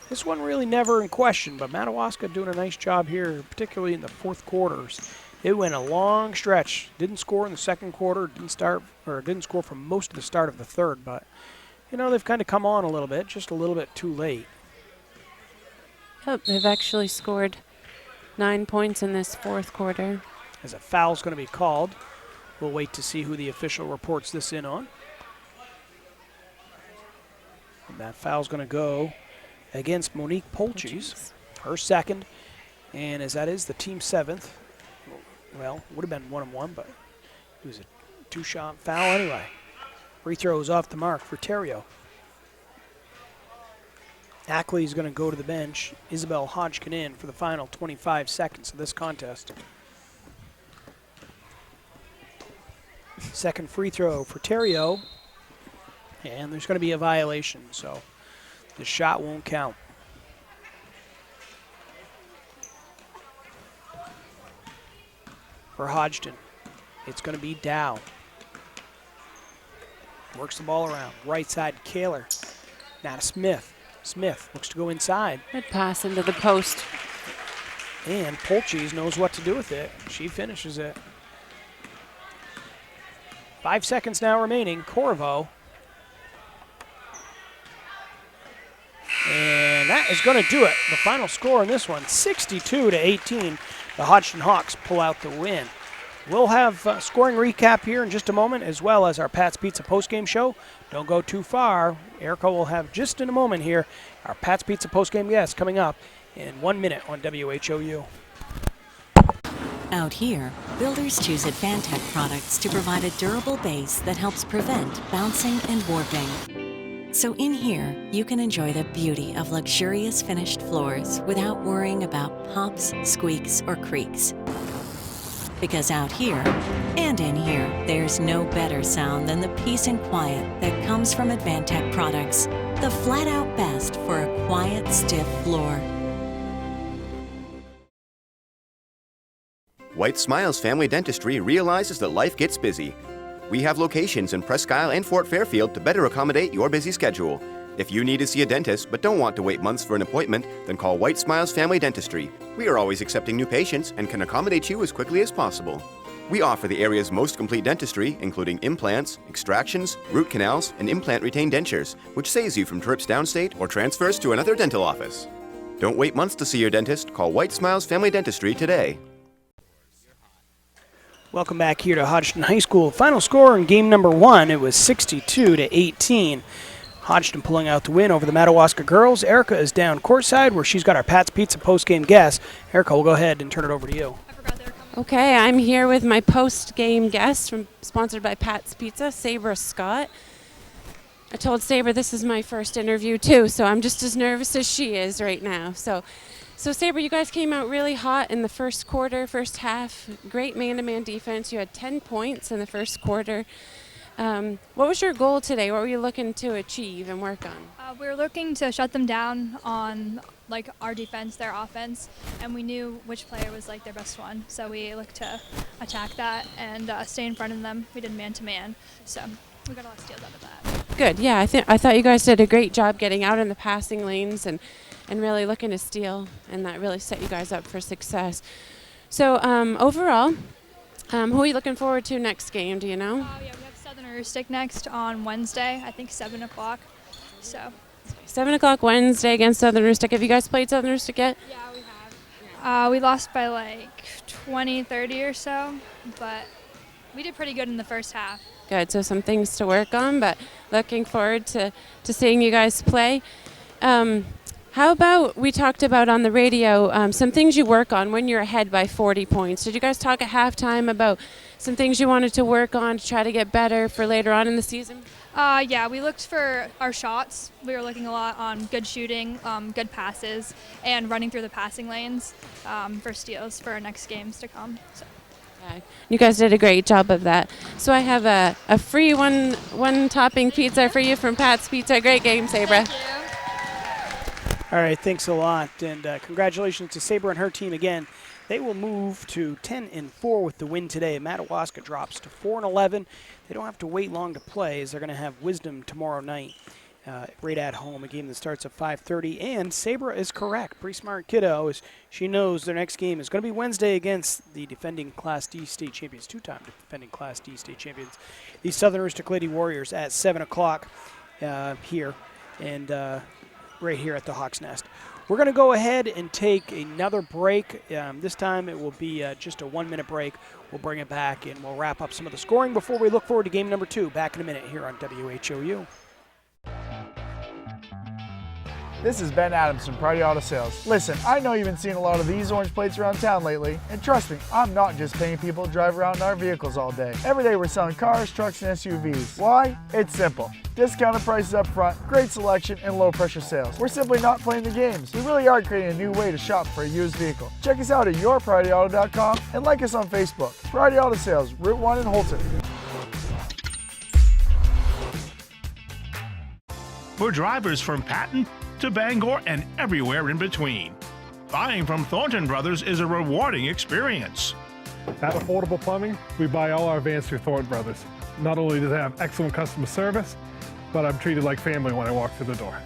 This one really never in question, but Madawaska doing a nice job here, particularly in the 4th quarters. It went a long stretch. Didn't score in the 2nd quarter. Didn't score for most of the start of the 3rd, but you know they've kind of come on a little bit, just a little bit too late. Yep, they've actually scored 9 points in this 4th quarter. As a foul's going to be called. We'll wait to see who the official reports this in on. And that foul's going to go against Monique Polchis, her 2nd, and as that is the team 7th. Well, would have been 1-1, but it was a 2-shot foul anyway. Free throws off the mark for Terrio. Ackley is going to go to the bench. Isabel Hodgkin in for the final 25 seconds of this contest. Second free throw for Terrio, and there's going to be a violation, so the shot won't count. For Hodgdon, it's going to be Dow. Works the ball around. Right side, Kaler. Now to Smith. Smith looks to go inside. Good pass into the post. And Polchis knows what to do with it. She finishes it. 5 seconds now remaining. Corvo. And that is going to do it. The final score in this one, 62-18. The Hodgdon Hawks pull out the win. We'll have scoring recap here in just a moment, as well as our Pat's Pizza postgame show. Don't go too far. Erica will have just in a moment here our Pat's Pizza postgame guest coming up in 1 minute on WHOU. Out here, builders choose Advantech products to provide a durable base that helps prevent bouncing and warping. So in here, you can enjoy the beauty of luxurious finished floors without worrying about pops, squeaks, or creaks. Because out here, and in here, there's no better sound than the peace and quiet that comes from Advantech products. The flat-out best for a quiet, stiff floor. White Smiles Family Dentistry realizes that life gets busy. We have locations in Presque Isle and Fort Fairfield to better accommodate your busy schedule. If you need to see a dentist but don't want to wait months for an appointment, then call White Smiles Family Dentistry. We are always accepting new patients and can accommodate you as quickly as possible. We offer the area's most complete dentistry, including implants, extractions, root canals, and implant-retained dentures, which saves you from trips downstate or transfers to another dental office. Don't wait months to see your dentist. Call White Smiles Family Dentistry today. Welcome back here to Hodgdon High School. Final score in game number 1, it was 62-18. Hodgdon pulling out the win over the Madawaska girls. Erica is down courtside where she's got our Pat's Pizza post-game guest. Erica, we'll go ahead and turn it over to you. Okay, I'm here with my post-game guest, sponsored by Pat's Pizza, Sabra Scott. I told Sabra this is my first interview too, so I'm just as nervous as she is right now. So Sabra, you guys came out really hot in the first quarter, first half. Great man-to-man defense. You had 10 points in the first quarter. What was your goal today? What were you looking to achieve and work on? We were looking to shut them down on our defense, their offense, and we knew which player was their best one. So we looked to attack that and stay in front of them. We did man-to-man, so we got a lot of steals out of that. Good. Yeah, I thought you guys did a great job getting out in the passing lanes and really looking to steal, and that really set you guys up for success. So overall, who are you looking forward to next game? Do you know? Yeah, we have Southern Aroostook next on Wednesday, I think 7 o'clock. So 7 o'clock Wednesday against Southern Aroostook. Have you guys played Southern Aroostook yet? Yeah, we have. We lost by 20-30 or so, but we did pretty good in the first half. Good. So some things to work on, but looking forward to seeing you guys play. How about we talked about on the radio some things you work on when you're ahead by 40 points. Did you guys talk at halftime about some things you wanted to work on to try to get better for later on in the season? Yeah, we looked for our shots. We were looking a lot on good shooting, good passes, and running through the passing lanes for steals for our next games to come. So. You guys did a great job of that. So I have a free one topping pizza for you from Pat's Pizza. Great game, Sabra. Thank you. All right, thanks a lot, and congratulations to Sabra and her team again. They will move to 10-4 with the win today. Madawaska drops to 4-11. They don't have to wait long to play, as they're going to have Wisdom tomorrow night, right at home, a game that starts at 5:30. And Sabra is correct. Pretty smart kiddo, as she knows their next game is going to be Wednesday against the defending Class D state champions, two-time defending Class D state champions, the Southern Aroostook Lady Warriors, at 7 o'clock here, and right here at the Hawk's Nest. We're going to go ahead and take another break. This time it will be just a 1-minute break. We'll bring it back and we'll wrap up some of the scoring before we look forward to game number 2. Back in a minute here on WHOU. This is Ben Adams from Priority Auto Sales. Listen, I know you've been seeing a lot of these orange plates around town lately, and trust me, I'm not just paying people to drive around in our vehicles all day. Every day we're selling cars, trucks, and SUVs. Why? It's simple. Discounted prices up front, great selection, and low pressure sales. We're simply not playing the games. We really are creating a new way to shop for a used vehicle. Check us out at yourpriorityauto.com and like us on Facebook. Priority Auto Sales, Route 1 in Holton. We're drivers from Patton to Bangor and everywhere in between. Buying from Thornton Brothers is a rewarding experience. At Affordable Plumbing, we buy all our vans through Thornton Brothers. Not only do they have excellent customer service, but I'm treated like family when I walk through the door.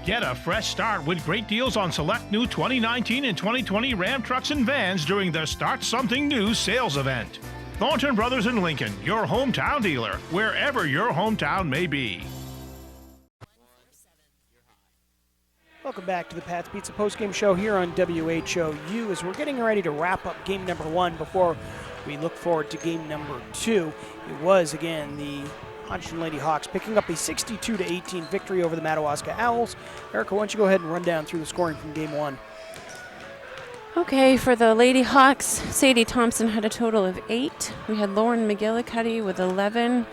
Get a fresh start with great deals on select new 2019 and 2020 Ram trucks and vans during the Start Something New sales event. Thornton Brothers in Lincoln, your hometown dealer, wherever your hometown may be. Welcome back to the Pat's Pizza postgame show here on WHOU, as we're getting ready to wrap up game number 1 before we look forward to game number 2. It was, again, the Hodgdon Lady Hawks picking up a 62-18 victory over the Madawaska Owls. Erica, why don't you go ahead and run down through the scoring from game 1? Okay, for the Lady Hawks, Sadie Thompson had a total of 8. We had Lauren McGillicuddy with 11.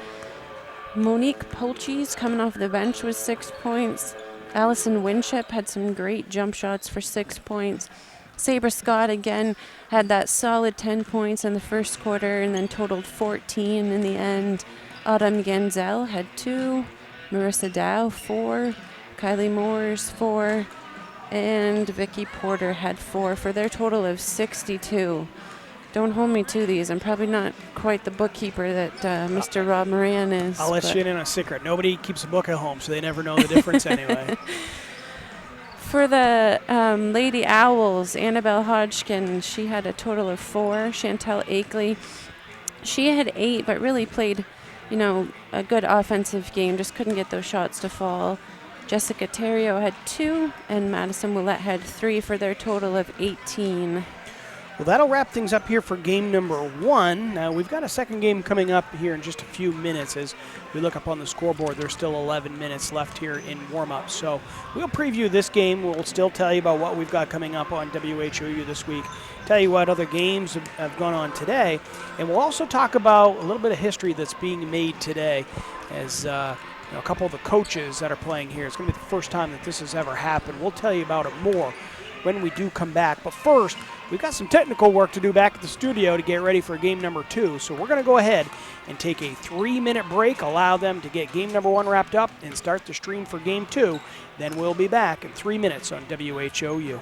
Monique Polchis coming off the bench with 6 points. Allison Winship had some great jump shots for 6 points. Sabre Scott again had that solid 10 points in the first quarter and then totaled 14 in the end. Autumn Genzel had 2. Marissa Dow 4. Kylie Moores 4. And Vicky Porter had 4 for their total of 62. Don't hold me to these. I'm probably not quite the bookkeeper that Mr. Rob Moran is. I'll let you in on a secret. Nobody keeps a book at home, so they never know the difference anyway. For the Lady Owls, Annabelle Hodgkin, she had a total of 4. Chantel Akeley, she had 8, but really played, a good offensive game. Just couldn't get those shots to fall. Jessica Terrio had 2, and Madison Willette had 3 for their total of 18. Well, that'll wrap things up here for game number 1. Now, we've got a second game coming up here in just a few minutes. As we look up on the scoreboard, there's still 11 minutes left here in warm-up. So we'll preview this game. We'll still tell you about what we've got coming up on WHOU this week, tell you what other games have gone on today, and we'll also talk about a little bit of history that's being made today as a couple of the coaches that are playing here. It's going to be the first time that this has ever happened. We'll tell you about it more when we do come back. But first, we've got some technical work to do back at the studio to get ready for game number 2. So we're going to go ahead and take a 3-minute break, allow them to get game number 1 wrapped up, and start the stream for game 2. Then we'll be back in 3 minutes on WHOU.